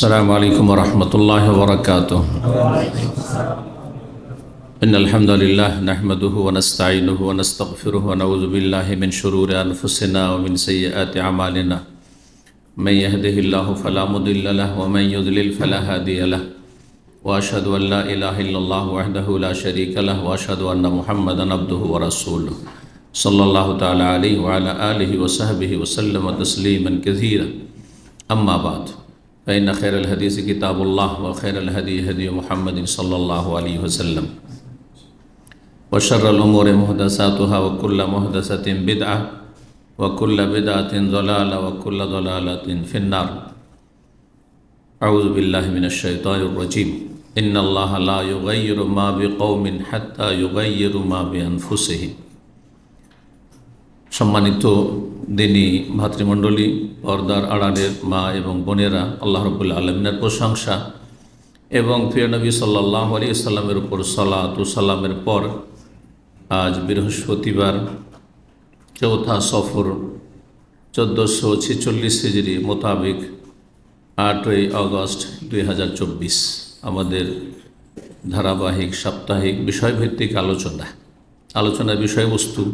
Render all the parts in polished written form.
السلام عليكم ورحمة الله وبركاته. إن الحمد لله نحمده ونستعينه ونستغفره ونعوذ بالله من شرور أنفسنا ومن سيئات أعمالنا. من يهده الله فلا مضل له ومن يضلل فلا هادي له. وأشهد أن لا إله إلا الله وحده لا شريك له وأشهد أن محمدا عبده ورسوله صلى الله تعالى عليه وعلى آله وصحبه وسلم تسليما كثيرا. أما بعد فإن خير الحديث كتاب الله وخير الهدي هدي محمد صلى الله عليه وسلم وشر الأمور محدثاتها وكل محدثة بدعة وكل بدعة ضلالة وكل ضلالة في النار. أعوذ بالله من الشيطان الرجيم. إن الله لا يغير ما بقوم حتى يغيروا ما بأنفسهم. সম্মানিত দিনী ভাতৃমণ্ডলী, পর্দার আড়ালের মা এবং বোনেরা, আল্লাহ রাব্বুল আলামিনের প্রশংসা এবং প্রিয় নবী সাল্লাল্লাহু আলাইহি ওয়াসাল্লামের উপর সালাত ও সালামের পর আজ বৃহস্পতিবার চৌথা সফর 1446 হিজরি মোতাবেক 8ই আগস্ট 2024 আমাদের ধারাবাহিক সাপ্তাহিক বিষয়ভিত্তিক আলোচনার বিষয়বস্তু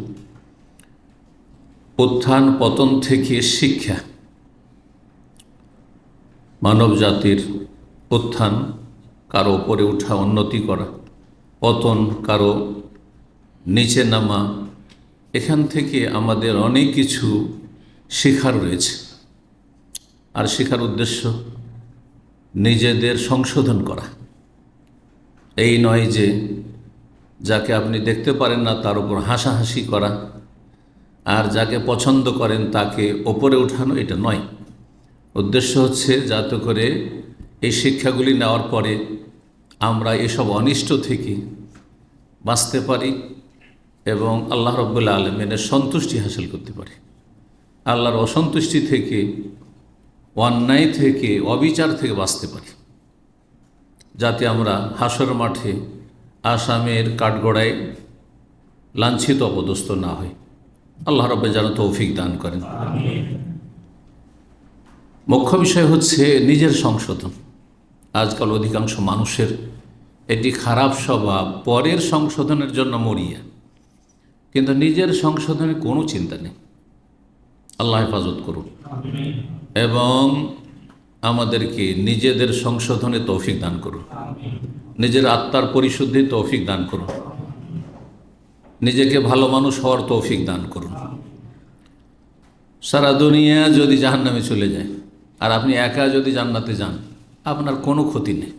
উত্থান পতন থেকে শিক্ষা। মানব জাতির উত্থান, কারো উপরে ওঠা, উন্নতি করা; পতন, কারো নিচে নামা। এখান থেকে আমাদের অনেক কিছু শেখার রয়েছে। আর শেখার উদ্দেশ্য নিজেদের সংশোধন করা। এই নয় যে যাকে আপনি দেখতে পারেন না তার উপর হাসাহাসি করা, আর যাকে পছন্দ করেন তাকে ওপরে উঠানো, এটা নয়। উদ্দেশ্য হচ্ছে যাতে করে এই শিক্ষাগুলি নেওয়ার পরে আমরা এসব অনিষ্ট থেকে বাঁচতে পারি এবং আল্লাহ রাব্বুল আলামিনের সন্তুষ্টি হাসিল করতে পারি। আল্লাহর অসন্তুষ্টি থেকে, অন্যায় থেকে, অবিচার থেকে বাঁচতে পারি, যাতে আমরা হাসর মাঠে আসামের কাঠগড়ায় লাঞ্ছিত অপদস্থ না হই। আল্লাহ রাব্বুল যেন তৌফিক দান করেন। মুখ্য বিষয় হচ্ছে নিজের সংশোধন। আজকাল অধিকাংশ মানুষের এটি খারাপ স্বভাব, পরের সংশোধনের জন্য মরিয়া, কিন্তু নিজের সংশোধনে কোনো চিন্তা নেই। আল্লাহ হেফাজত করুন এবং আমাদেরকে নিজেদের সংশোধনে তৌফিক দান করুন, নিজের আত্মার পরিশুদ্ধি তৌফিক দান করুন, নিজেকে ভালো মানুষ হওয়ার তৌফিক দান করুন। সারা দুনিয়া যদি জাহান্নামে চলে যায় আর আপনি একা যদি জান্নাতে যান, আপনার কোনো ক্ষতি নেই।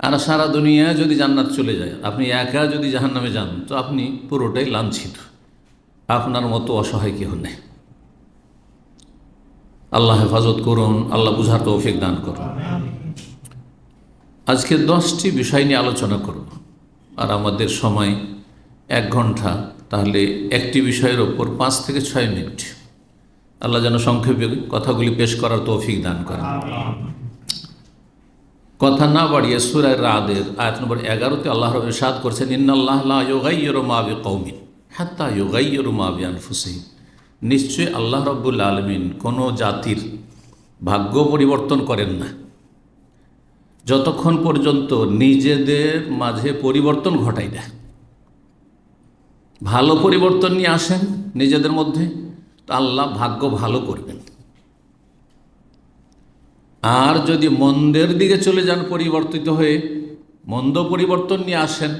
আর সারা দুনিয়া যদি জান্নাত চলে যায়, আপনি একা যদি জাহান্নামে যান, তো আপনি পুরোটাই লাঞ্ছিত। আপনার মতো অসহায় কেউ নেই। আল্লাহ হেফাজত করুন, আল্লাহ বুঝার তৌফিক দান করুন। আজকে 10টি বিষয় নিয়ে আলোচনা করব, আর আমাদের সময় 1 ঘন্টা। তাহলে একটি বিষয়ের ওপর 5 থেকে 6 মিনিট। আল্লাহ যেন সংক্ষেপে কথাগুলি পেশ করার তৌফিক দান করেন। কথা না বাড়িয়ে সূরা রাদের আয়াত নম্বর 11-তে আল্লাহ রাব্বুল ইরশাদ করেছেন, ইন্নাল্লাহ লা ইউগাইয়িরু মা বিকওমিন হাত্তা ইউগাইয়িরু মা বিআনফুসিহিম। নিশ্চয়ই আল্লাহ রাব্বুল আলামিন কোনো জাতির ভাগ্য পরিবর্তন করেন না যতক্ষণ পর্যন্ত নিজেদের মাঝে পরিবর্তন ঘটাই না। ভালো পরিবর্তন নিয়ে আসেন নিজেদের মধ্যে, তো আল্লাহ ভাগ্য ভালো করবেন। আর যদি মন্দের দিকে চলে যান, পরিবর্তিত হয়ে মন্দ পরিবর্তন নিয়ে আসেন,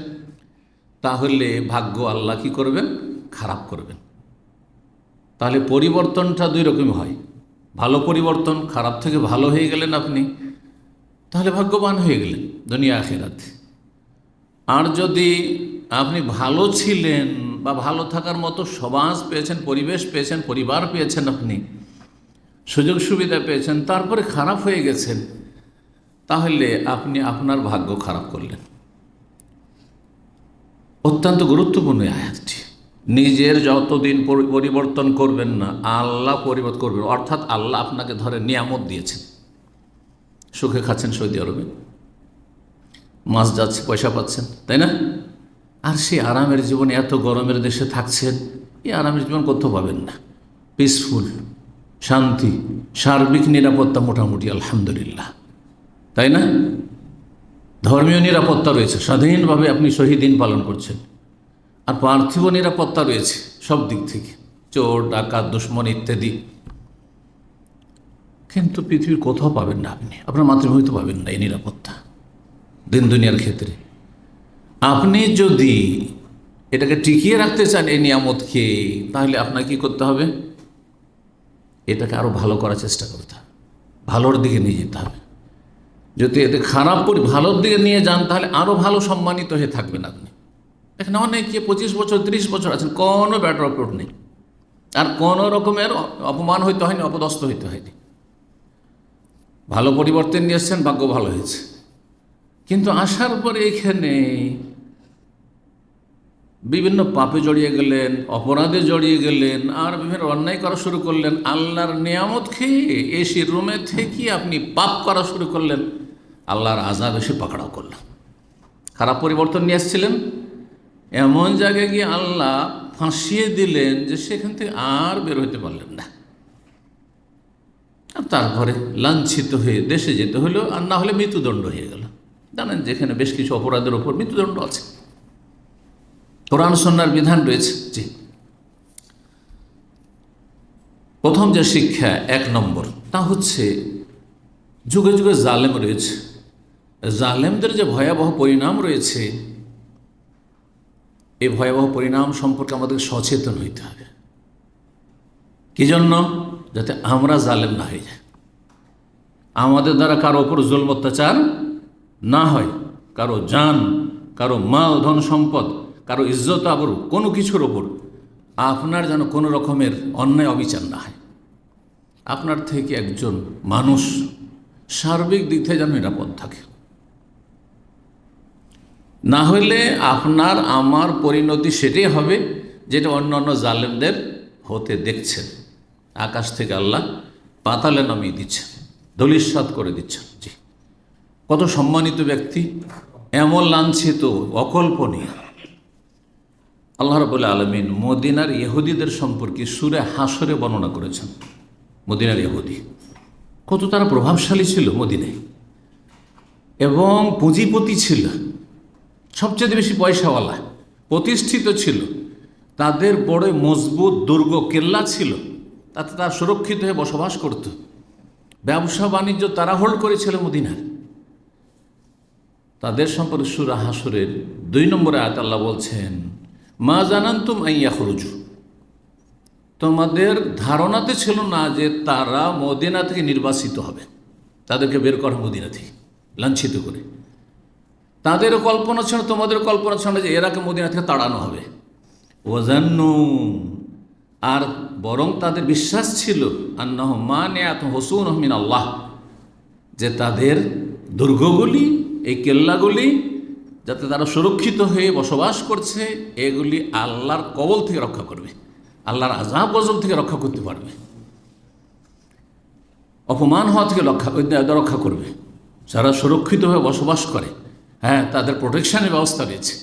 তাহলে ভাগ্য আল্লাহ কি করবেন? খারাপ করবেন। তাহলে পরিবর্তনটা 2 রকম হয়। ভালো পরিবর্তন, খারাপ থেকে ভালো হয়ে গেলেন আপনি, তাহলে ভাগ্যবান হয়ে গেলেন দুনিয়া আখিরাতে। আর যদি আপনি ভালো ছিলেন বা ভালো থাকার মতো সমাজ পেয়েছেন, পরিবেশ পেয়েছেন, পরিবার পেয়েছেন, আপনি সুযোগ সুবিধা পেয়েছেন, তারপরে খারাপ হয়ে গেছেন, তাহলে আপনি আপনার ভাগ্য খারাপ করলেন। অত্যন্ত গুরুত্বপূর্ণ আয়াতটি। নিজের যতদিন পরিবর্তন করবেন না, আল্লাহ পরিবর্তন করবেন। অর্থাৎ আল্লাহ আপনাকে ধরে নিয়ামত দিয়েছেন, সুখে খাচ্ছেন সৌদি আরবে, মাস যাচ্ছে, পয়সা পাচ্ছেন, তাই না? আর সেই আরামের জীবনে, এত গরমের দেশে থাকছেন, এই আরামের জীবন কোথাও পাবেন না। পিসফুল, শান্তি, সার্বিক নিরাপত্তা মোটামুটি আলহামদুলিল্লাহ, তাই না? ধর্মীয় নিরাপত্তা রয়েছে, স্বাধীনভাবে আপনি শহীদ দিন পালন করছেন। আর পার্থিব নিরাপত্তা রয়েছে সব দিক থেকে, চোর ডাকাত দুশ্মন ইত্যাদি। কিন্তু পৃথিবীর কোথাও পাবেন না, আপনি আপনার মাতৃভূমিতে পাবেন না এই নিরাপত্তা দিন দুনিয়ার ক্ষেত্রে। আপনি যদি এটাকে টিকিয়ে রাখতে চান এই নিয়ামতকে, তাহলে আপনাকে কী করতে হবে? এটাকে আরও ভালো করার চেষ্টা করতে হবে, ভালোর দিকে নিয়ে যেতে হবে। যদি এতে খারাপ করে ভালোর দিকে নিয়ে যান, তাহলে আরও ভালো সম্মানিত হয়ে থাকবেন আপনি। এখানে অনেকে 25 বছর 30 বছর আছেন, কোনো ব্যাটার অপরোড নেই, আর কোনো রকমের অপমান হইতে হয়নি, অপদস্থ হইতে হয়নি। ভালো পরিবর্তন নিয়ে এসছেন, ভাগ্য ভালো হয়েছে। কিন্তু আসার পরে এখানে বিভিন্ন পাপে জড়িয়ে গেলেন, অপরাধে জড়িয়ে গেলেন, আর বিভিন্ন অন্যায় করা শুরু করলেন। আল্লাহর নিয়ামত খেয়ে এসি রুমে থেকে আপনি পাপ করা শুরু করলেন, আল্লাহর আযাব এসে পাকড়াও করলেন। খারাপ পরিবর্তন নিয়ে এসেছিলেন, এমন জায়গায় গিয়ে আল্লাহ ফাঁসিয়ে দিলেন যে সেখান থেকে আর বের হইতে পারলেন না। আর তারপরে লাঞ্ছিত হয়ে দেশে যেতে হলো, আর না হলে মৃত্যুদণ্ড হয়ে গেল। জানেন যেখানে বেশ কিছু অপরাধের ওপর মৃত্যুদণ্ড আছে, কোরআন সুন্নাহর বিধান রয়েছে। জি, প্রথম যে শিক্ষা 1 নম্বর, তা হচ্ছে যুগে যুগে জালেম রয়েছে, জালেমদের যে ভয়াবহ পরিণাম রয়েছে, এই ভয়াবহ পরিণাম সম্পর্কে আমাদের সচেতন হইতে হবে। কি জন্য? যাতে আমরা জালেম না হয়ে যাই, আমাদের দ্বারা কারো ওপর জুলম অত্যাচার না হয়, কারো জান, কারো মাল ধন সম্পদ, কারো ইজ্জত আবরু, কোনো কিছুর ওপর আপনার যেন কোনো রকমের অন্যায় অবিচার না হয়। আপনার থেকে একজন মানুষ সার্বিক দিক থেকে যেন নিরাপদ থাকে। না হইলে আপনার আমার পরিণতি সেটাই হবে যেটা অন্য অন্য জালেমদের হতে দেখছেন। আকাশ থেকে আল্লাহ পাতালে নামিয়ে দিচ্ছেন, ধূলিসাৎ করে দিচ্ছেন। জি, কত সম্মানিত ব্যক্তি, এমন লাঞ্ছিত, অকল্পনীয়। আল্লাহ রাব্বুল আলামিন মদিনার ইহুদিদের সম্পর্কে সূরা হাসরে বর্ণনা করেছেন। মদিনার ইহুদি কত তারা প্রভাবশালী ছিল মদিনায়, এবং পুঁজিপতি ছিল, সবচেয়ে বেশি পয়সাওয়ালা, প্রতিষ্ঠিত ছিল, তাদের বড় মজবুত দুর্গ কেল্লা ছিল, তাতে তারা সুরক্ষিত হয়ে বসবাস করত। ব্যবসা বাণিজ্য তারা হোল্ড করেছিল মদিনার। তাদের সম্পর্কে সূরা হাসরের 2 নম্বরে আয়াত আল্লাহ বলছেন, মা জানান্তুম আন ইয়াখরুজু, তোমাদের ধারণাতে ছিল না যে তারা মদিনা থেকে নির্বাসিত হবে, তাদেরকে বের করা মদিনা থেকে লাঞ্ছিত করে। তাদেরও কল্পনা ছিল, তোমাদের কল্পনা ছিল না যে এরাকে মদিনা থেকে তাড়ানো হবে। ওয়াজান্নু, আর বরং তাদের বিশ্বাস ছিল, আন্নাহুম মানিআত হুসুনুহুম মিন আল্লাহ, যে তাদের দুর্গগুলি, এই কেল্লাগুলি, যাতে তারা সুরক্ষিত হয়ে বসবাস করছে, এগুলি আল্লাহর কবল থেকে রক্ষা করবে, আল্লাহর আযাব গজব থেকে রক্ষা করতে পারবে, অপমান হওয়া থেকে রক্ষা করবে। যারা সুরক্ষিতভাবে বসবাস করে, হ্যাঁ, তাদের প্রোটেকশনের ব্যবস্থা রয়েছে,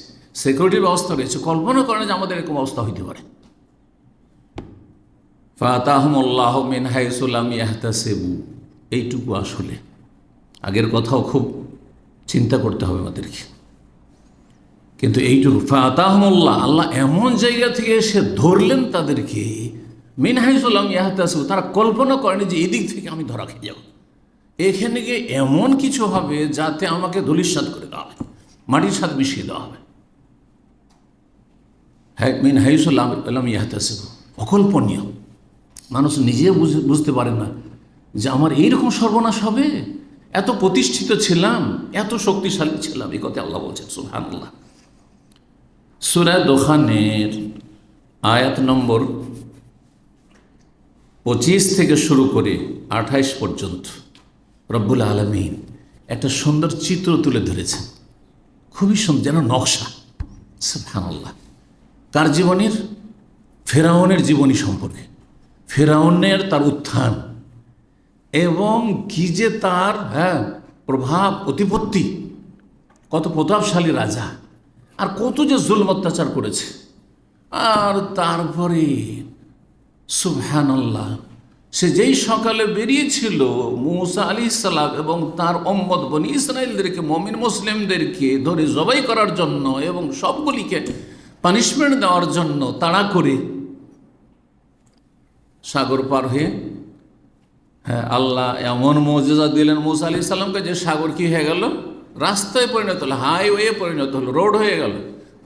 সিকিউরিটির ব্যবস্থা রয়েছে। কল্পনা করেন যে আমাদের এরকম অবস্থা হইতে পারে। ফাতাহুমুল্লাহু মিন হাইসু লাম ইয়াহতাসিবু, এইটুকু আসলে আগের কথাও খুব চিন্তা করতে হবে আমাদেরকে। কিন্তু এইটুকু ফাতাহুমুল্লাহ, আল্লাহ এমন জায়গা থেকে এসে ধরলেন তাদেরকে, মিন হাইসু লাম ইয়াহতাসিবু, তারা কল্পনা করেনি যে এদিক থেকে আমি ধরা খেয়ে যাব, এখানে গিয়ে এমন কিছু হবে যাতে আমাকে ধূলিসাৎ করে দেওয়া হবে, মাটির সাথে মিশিয়ে দেওয়া হবে। হ্যাঁ, মিন হাইসু লাম ইয়াহতাসিবু, অকল্পনীয়। মানুষ নিজে বুঝতে পারে না যে আমার এইরকম সর্বনাশ হবে। এত প্রতিষ্ঠিত ছিলাম, এত শক্তিশালী ছিলাম, এই কথা আল্লাহ বলছেন। সুবহানাল্লাহ। সূরা দোখানের আয়াত নম্বর 25 থেকে শুরু করে 28 পর্যন্ত রব্বুল আলামিন একটা সুন্দর চিত্র তুলে ধরেছেন, খুবই সুন্দর, যেন নকশা। সুবহানাল্লাহ। কার জীবনের? ফেরাউনের জীবনী সম্পর্কে, ফেরাউনের তার উত্থান, এবং কি যে তার প্রভাব প্রতিপত্তি, কত প্রতাপশালী রাজা, আর কত যে জুলম অত্যাচার করেছে। আর তারপরে সুবহানাল্লাহ সে যেই সকালে বেরিয়েছিল মূসা আলাইহিস সালাম এবং তার উম্মত বনি ইসরাইলদেরকে, মুমিন মুসলিমদেরকে ধরে জবাই করার জন্য এবং সবগুলিকে পানিশমেন্ট দেওয়ার জন্য তাড়া করে সাগর পার হয়ে, হ্যাঁ, আল্লাহ এমন মুজিজা দিলেন মূসা আলাইহিস সালামকে যে সাগর কি হয়ে গেল, রাস্তায় পরিণত হলো, হাইওয়ে পরিণত হলো, রোড হয়ে গেল।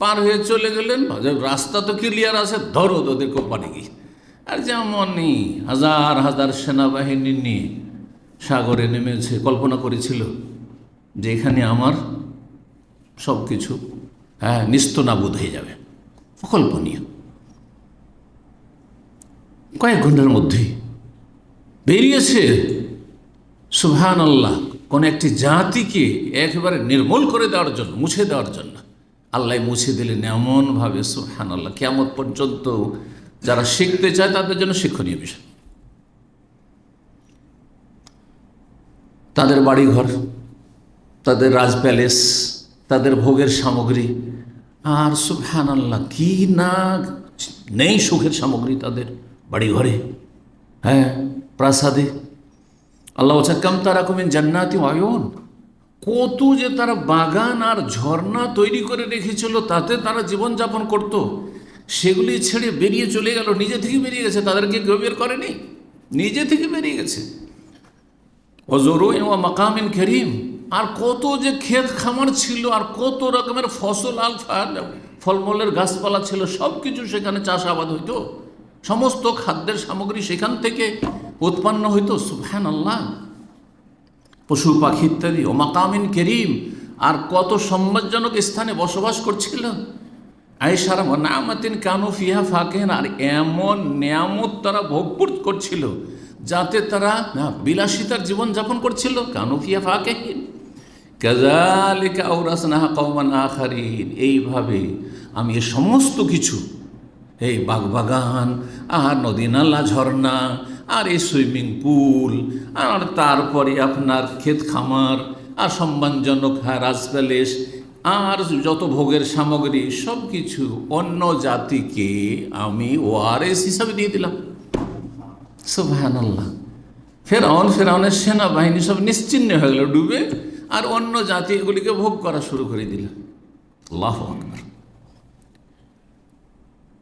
পার হয়ে চলে গেলেন, রাস্তা তো ক্লিয়ার আছে, ধরো ওদেরকে পারে গিয়ে। আর যেমনই হাজার হাজার সেনাবাহিনী নিয়ে সাগরে নেমেছে, কল্পনা করেছিল যে এখানে আমার সব কিছু, হ্যাঁ, নিস্তনাবুদ হয়ে যাবে। অকল্পনীয়। কয়েক ঘন্টার মধ্যেই বেরিয়েছে সুবহানাল্লাহ, কোন একটি জাতিকে একেবারে নির্মূল করে দেওয়ার জন্য, মুছে দেওয়ার জন্য। আল্লাহ মুছে দিলেন এমনভাবে, সুবহানাল্লাহ, কিয়ামত পর্যন্ত যারা শিখতে চায় তাদের জন্য শিক্ষণীয় বিষয়। তাদের বাড়িঘর, তাদের রাজ প্যালেস, তাদের ভোগের সামগ্রী, আর সুবহানাল্লাহ কি না নেই সুখের সামগ্রী তাদের বাড়িঘরে, হ্যাঁ, প্রাসাদে। আল্লাহ বলছেন কাম তারাকুম মিন জান্নাতি ওয়া আয়ুন, কত যে তারা বাগান আর ঝর্ণা তৈরি করে রেখেছিল, তাতে তারা জীবনযাপন করত। সেগুলি ছেড়ে বেরিয়ে চলে গেল, নিজে থেকে বেরিয়ে গেছে, তাদেরকে কেউ বের করেনি, নিজে থেকে বেরিয়ে গেছে। ওয়া মাকামিন কারীম, আর কত যে ক্ষেত খামার ছিল, আর কত রকমের ফসল আর ফলমূলের গাছপালা ছিল, সব কিছু সেখানে চাষাবাদ হইতো, সমস্ত খাদ্যের সামগ্রী সেখান থেকে উৎপন্ন হইতো। সুবহানাল্লাহ, পশু পাখি ইত্যাদি। ও মাকামিন কারীম, আর কত সম্মানজনক স্থানে বসবাস করছিল। আয়েশার নামাতিন কানু ফিহা ফাকিহান, আর এমন নিয়ামত তারা ভোগ করছিল যাতে তারা বিলাসিতার জীবনযাপন করছিল। কানু ফিহা ফাকিহিন কাযালিকা আওরাসনাহা কওমান আখারিন, এইভাবে আমি এই সমস্ত কিছু, এই বাগবাগান আর নদী নালা ঝর্ণা আর এই সুইমিং পুল আর তারপরে আপনার ক্ষেত খামার আর সম্মানজনক রাজ প্যালেস আর যত ভোগের সামগ্রী, সব কিছু অন্য জাতিকে আমি ওয়ারেস হিসাবে দিয়ে দিলাম। সুবহানাল্লাহ, ফেরাউনের সেনাবাহিনী সব নিশ্চিহ্ন হয়ে গেল ডুবে, আর অন্য জাতি এগুলিকে ভোগ করা শুরু করে দিল। আল্লাহু আকবার।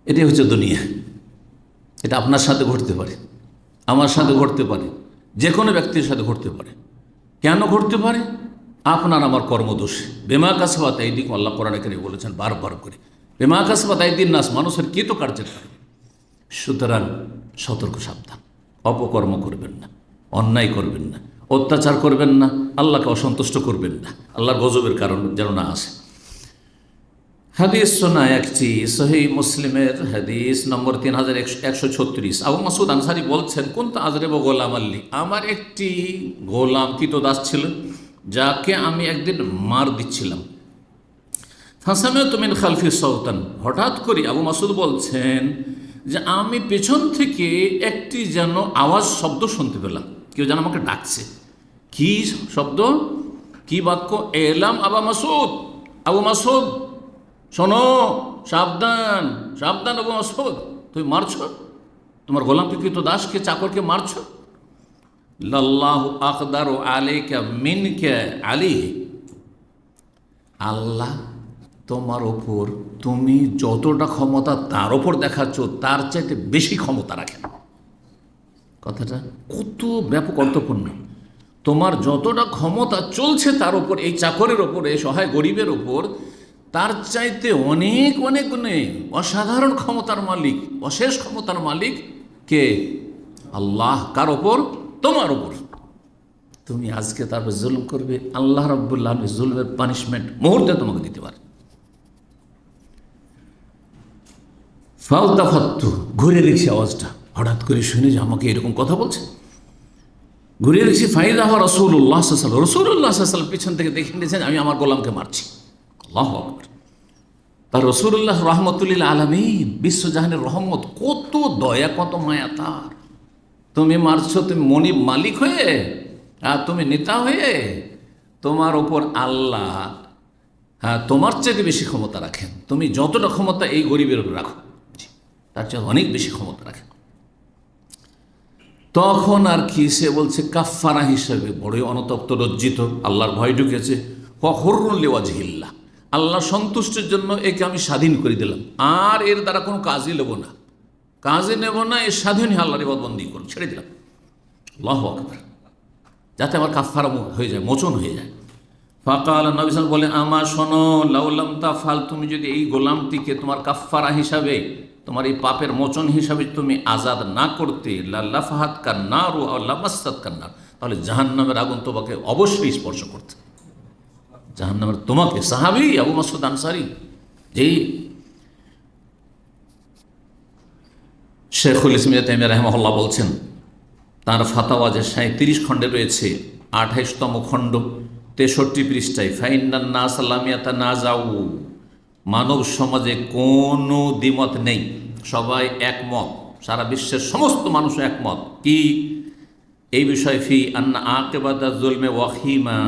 এটাই হচ্ছে দুনিয়া। এটা আপনার সাথে ঘটতে পারে, আমার সাথে ঘটতে পারে, যে কোনো ব্যক্তির সাথে ঘটতে পারে। কেন ঘটতে পারে? আপনার আমার কর্মদোষ। বেমা কাসাবাত আইদিকুম, আল্লাহ কোরআনে কারিমে বলেছেন বারবার করে, বেমা কাসাবাত আইদিন নাস, মানুষের কৃতকার্যের কারণে। সুতরাং সতর্ক সাবধান, অপকর্ম করবেন না, অন্যায় করবেন না, অত্যাচার করবেন না, আল্লাহকে অসন্তুষ্ট করবেন না, আল্লাহর গজবের কারণ যেন না আসে। হাদিস শোনা একটি সহিহ মুসলিমের হাদিস নম্বর 3136। আবু মাসুদ আনসারী বলছেন, কুনতু আজরিবু গোলাম আল্লি, আমার একটি গোলাম কৃতদাস ছিল যাকে আমি একদিন মার দিচ্ছিলাম। ফাসামিআতু মিন খালফি সাওতান, হঠাৎ করে আবু মাসুদ বলছেন যে আমি পেছন থেকে একটি যেন আওয়াজ, শব্দ শুনতে পেলাম, কেউ যেন আমাকে ডাকছে। কি শব্দ, কি বাক্য? এলাম আবু মাসুদ, আবু মাসুদ শোনো, সাবধান সাবধান আবু মাসুদ, তুমি মারছ তোমার গোলামকে, কৃতদাসকে, চাকরকে মারছ। লাল্লাহু আকদারু আলাইকা মিনকা আলাইহি, আল্লাহ তোমার ওপর তুমি যতটা ক্ষমতা তার ওপর দেখাচ্ছ তার চাইতে বেশি ক্ষমতা রাখেন। কথাটা কত ব্যাপক অর্থপূর্ণ। তোমার যতটা ক্ষমতা চলছে তার ওপর, এই চাকরের ওপর, এই সহায় গরিবের ওপর, তার চাইতে অনেক অনেক গুণে অসাধারণ ক্ষমতার মালিক, অশেষ ক্ষমতার মালিক কে? আল্লাহ। কার ওপর? তোমার ওপর। তুমি আজকে তারপর জুলুম করবে, আল্লাহ রাব্বুল আলামিন জুলমের পানিশমেন্ট মুহূর্তে তোমাকে দিতে পারে। ফালতাফাত্তু, ঘুরে দেখছি আওয়াজটা, হঠাৎ করে শুনে যে আমাকে এরকম কথা বলছে। ঘুরে দেখছি ফাইদা হওয়া রাসূলুল্লাহ সাল্লাল্লাহু আলাইহি ওয়াসাল্লাম, রাসূলুল্লাহ সাল্লাল্লাহু আলাইহি ওয়াসাল্লাম পিছন থেকে দেখে নিয়েছেন আমি আমার গোলামকে মারছি। আল্লাহু আকবার। তার রাসূলুল্লাহ রাহমাতুল লিল আলামিন, বিশ্বজাহানের রহমত, কত দয়া কত মায়া তার। তুমি মারছো, তুমি মনিব মালিক হয়ে, আর তুমি নেতা হয়ে, তোমার ওপর আল্লাহ তোমার চেয়ে বেশি ক্ষমতা রাখেন। তুমি যতটা ক্ষমতা এই গরিবের উপর রাখো, তার চেয়ে অনেক বেশি ক্ষমতা রাখেন। তখন আর কি সে বলছে কাফারা হিসেবে বড়ই অনুতপ্ত, লজ্জিত, আল্লাহর ভয় ঢুকেছে। হররুল লিওয়াজহিল্লাহ, আল্লাহ সন্তুষ্টির জন্য একে আমি স্বাধীন করে দিলাম, আর এর দ্বারা কোনো কাজই নেব না, কাজে নেব না, এর স্বাধীন আল্লাহর ইবাদতবন্দি করুন, ছেড়ে দিলাম। আল্লাহু আকবার, যাতে আমার কাফারা হয়ে যায়, মোচন হয়ে যায়। ফাকাল নবী সাল্লাল্লাহু আলাইহি ওয়াসাল্লাম বলে, আমার শোনো, লাউলাম তাফাল, তুমি যদি এই গোলামটিকে তোমার কাফারা হিসাবে, তোমার এই পাপের মোচন হিসাবে তুমি আজাদ না করতে, লাফাহাত কান্নার ও লামাসাত কান্নার, তাহলে জাহান্নামের আগুন তোমাকে অবশ্যই স্পর্শ করতে। জাহান্নামের তোমাকে, সাহাবী আবু মাসউদ আনসারী, যেই শেখুল ইসলাম ইবনে তাইমিয়া রাহিমাহুল্লাহ বলছেন, তার ফাতাওয়া যে 37 খণ্ডে রয়েছে, 28তম খণ্ড 63 পৃষ্ঠায়, ফাইন্নান নাস লাম ইয়াতানাজাউ, মানব সমাজে কোনো দ্বিমত নেই, সবাই একমত, সারা বিশ্বের সমস্ত মানুষ একমত কি এই বিষয়, ফি আন্না আকিবাতা যুলমে ওয়াখিমা,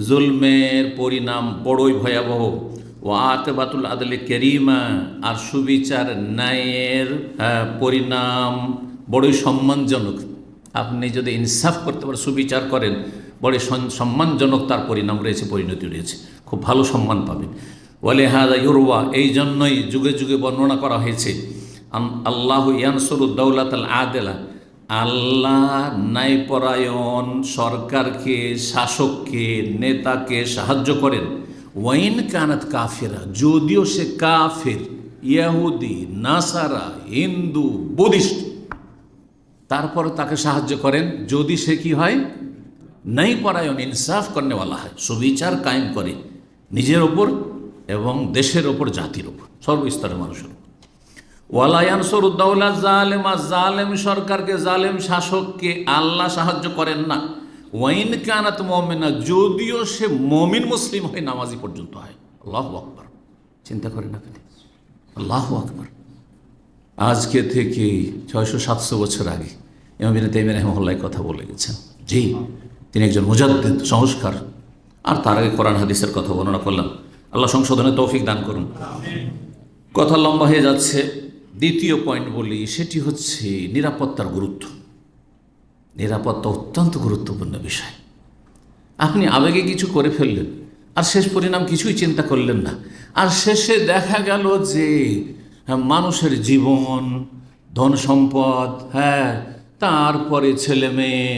জুলমের পরিণাম বড়ই ভয়াবহ, ও আকিবাতুল আদলে কারীমা, আর সুবিচার ন্যায়ের পরিণাম বড়ই সম্মানজনক। আপনি যদি ইনসাফ করতে পারেন, সুবিচার করেন, বড় সম্মানজনক তার পরিণাম রয়েছে, পরিণতি রয়েছে, খুব ভালো সম্মান পাবেন। ওয়ালে হাদা ইউরওয়া, এই জন্যই যুগে যুগে বর্ণনা করা হয়েছে, আল্লাহু ইয়ানসুরুদ দাওলাতাল আদেলা, আল্লাহ ন্যায়পরায়ণ সরকারকে, শাসককে, নেতাকে সাহায্য করেন। ওয়াইন কানাত কাফেরা, যদিও সে কাফের, ইহুদি, নাসারা, হিন্দু, বুদ্ধিস্ট, তারপরে তাকে সাহায্য করেন যদি সে কি হয়, ন্যায়পরায়ণ, ইনসাফ করনেওয়ালা হয়, সুবিচার কায়েম করে নিজের ওপর এবং দেশের ওপর, জাতির ওপর, সর্বস্তরের মানুষের ওপর। ওয়ালা ইয়ানসুরুদ্দাওলা জালেমা, জালেম সরকারকে, জালেম শাসককে আল্লাহ সাহায্য করেন না। ওয়াইন কানাত মুমিনা, যদিও সে মুমিন মুসলিম হয়, নামাজি পর্যন্ত হয়। আল্লাহু আকবার, চিন্তা করেন আপনি, আল্লাহু আকবার। আজকে থেকে 600-700 বছর আগে ইমাম ইবনে তাইমিয়া রাহিমাহুল্লাহ কথা বলে গেছেন। জি, তিনি একজন মুজাদ্দিদ, সংস্কার, আর তার আগে কোরআন হাদিসের কথা বর্ণনা করলাম। আল্লাহ সংশোধনের তৌফিক দান করুন। কথা লম্বা হয়ে যাচ্ছে। দ্বিতীয় পয়েন্ট বলি, সেটি হচ্ছে নিরাপত্তার গুরুত্ব। নিরাপত্তা অত্যন্ত গুরুত্বপূর্ণ বিষয়। আপনি আবেগে কিছু করে ফেললেন, আর শেষ পরিণাম কিছুই চিন্তা করলেন না, আর শেষে দেখা গেল যে মানুষের জীবন, ধন সম্পদ, তারপরে ছেলে মেয়ে,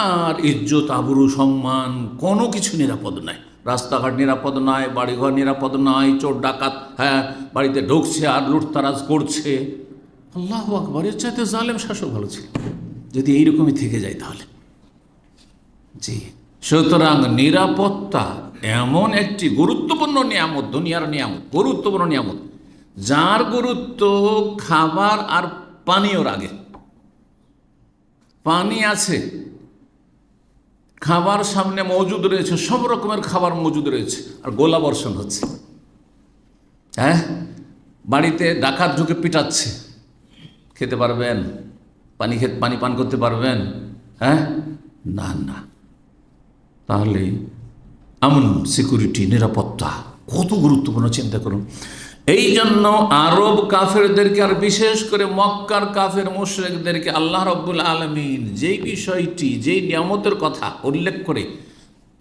আর ইজ্জত, আবরু, সম্মান, কোনো কিছু নিরাপদ নাই। রাস্তাঘাট নিরাপদ নয়, বাড়িঘর নিরাপদ নয়, চোর ডাকাত বাড়িতে ঢুকছে আর লুটতারাজ করছে। আল্লাহু আকবার, এর চাইতে জালেম শাসক ভালো ছিল, যদি এইরকমই থেকে যায় তাহলে। জি, সুতরাং নিরাপত্তা এমন একটি গুরুত্বপূর্ণ নিয়ামত, দুনিয়ার নিয়ামত, গুরুত্বপূর্ণ নিয়ামত, যার গুরুত্ব খাবার আর পানীয়র আগে। পানি আছে, খাবার সামনে মজুদ রয়েছে, সব রকমের খাবার মজুদ রয়েছে, আর গোলা বর্ষণ হচ্ছে। বাড়িতে ডাকাত ঢুকে পিটাচ্ছে, খেতে পারবেন? পানি পান করতে পারবেন? না না। তাহলে আমন, সিকিউরিটি, নিরাপত্তা কত গুরুত্বপূর্ণ, চিন্তা করুন। এই জন্য আরব কাফেরদেরকে, আর বিশেষ করে মক্কার কাফের মুশরিকদেরকে আল্লাহ রাব্বুল আলামিন যেই বিষয়টি, যেই নিয়ামতের কথা উল্লেখ করে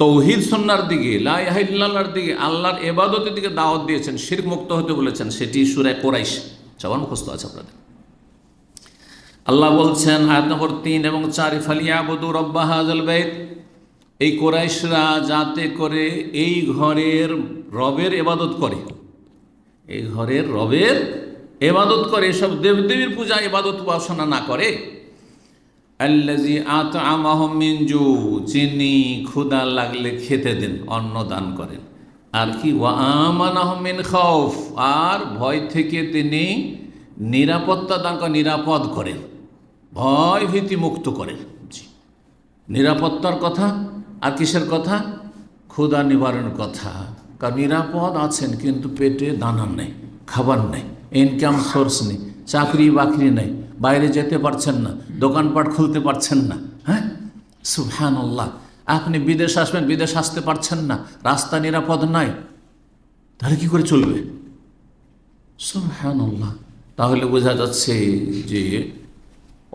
তৌহিদ সুন্নাহর দিকে, লা ইলাহা ইল্লাল্লাহর দিকে, আল্লাহর ইবাদতের দিকে দাওয়াত দিয়েছেন, শিরক মুক্ত হতে বলেছেন, সেটি সূরা কুরাইশ, সবার মুখস্থ আছে আপনাদের। আল্লাহ বলছেন আয়াত নম্বর 3 এবং 4, ফালিয়াবুদু রাব্বা হাযাল বাইত, এই কুরাইশরা যাতে করে এই ঘরের রবের ইবাদত করে, এই ঘরের রবের ইবাদত করে, এসব দেবদেবীর পূজা, ইবাদত, উপাসনা না করে। আল্লাযী আত'আমাহুম মিন জু, যিনি ক্ষুধা লাগলে খেতে দেন, অন্ন দান করেন। আর কি, ওয়া আমানাহুম মিন খাউফ, আর ভয় থেকে তিনি নিরাপত্তা দান করেন, নিরাপদ করেন, ভয় ভীতি মুক্ত করেন। নিরাপত্তার কথা, আর কিসের কথা? ক্ষুধা নিবারণের কথা। কারণ নিরাপদ আছেন, কিন্তু পেটে দানা নেই, খাবার নেই, ইনকাম সোর্স নেই, চাকরি বাকরি নেই, বাইরে যেতে পারছেন না, দোকানপাট খুলতে পারছেন না। সুবহানাল্লাহ। আপনি বিদেশ আসবেন, বিদেশ আসতে পারছেন না, রাস্তা নিরাপদ নাই, তাহলে কি করে চলবে? সুবহানাল্লাহ। তাহলে বোঝা যাচ্ছে যে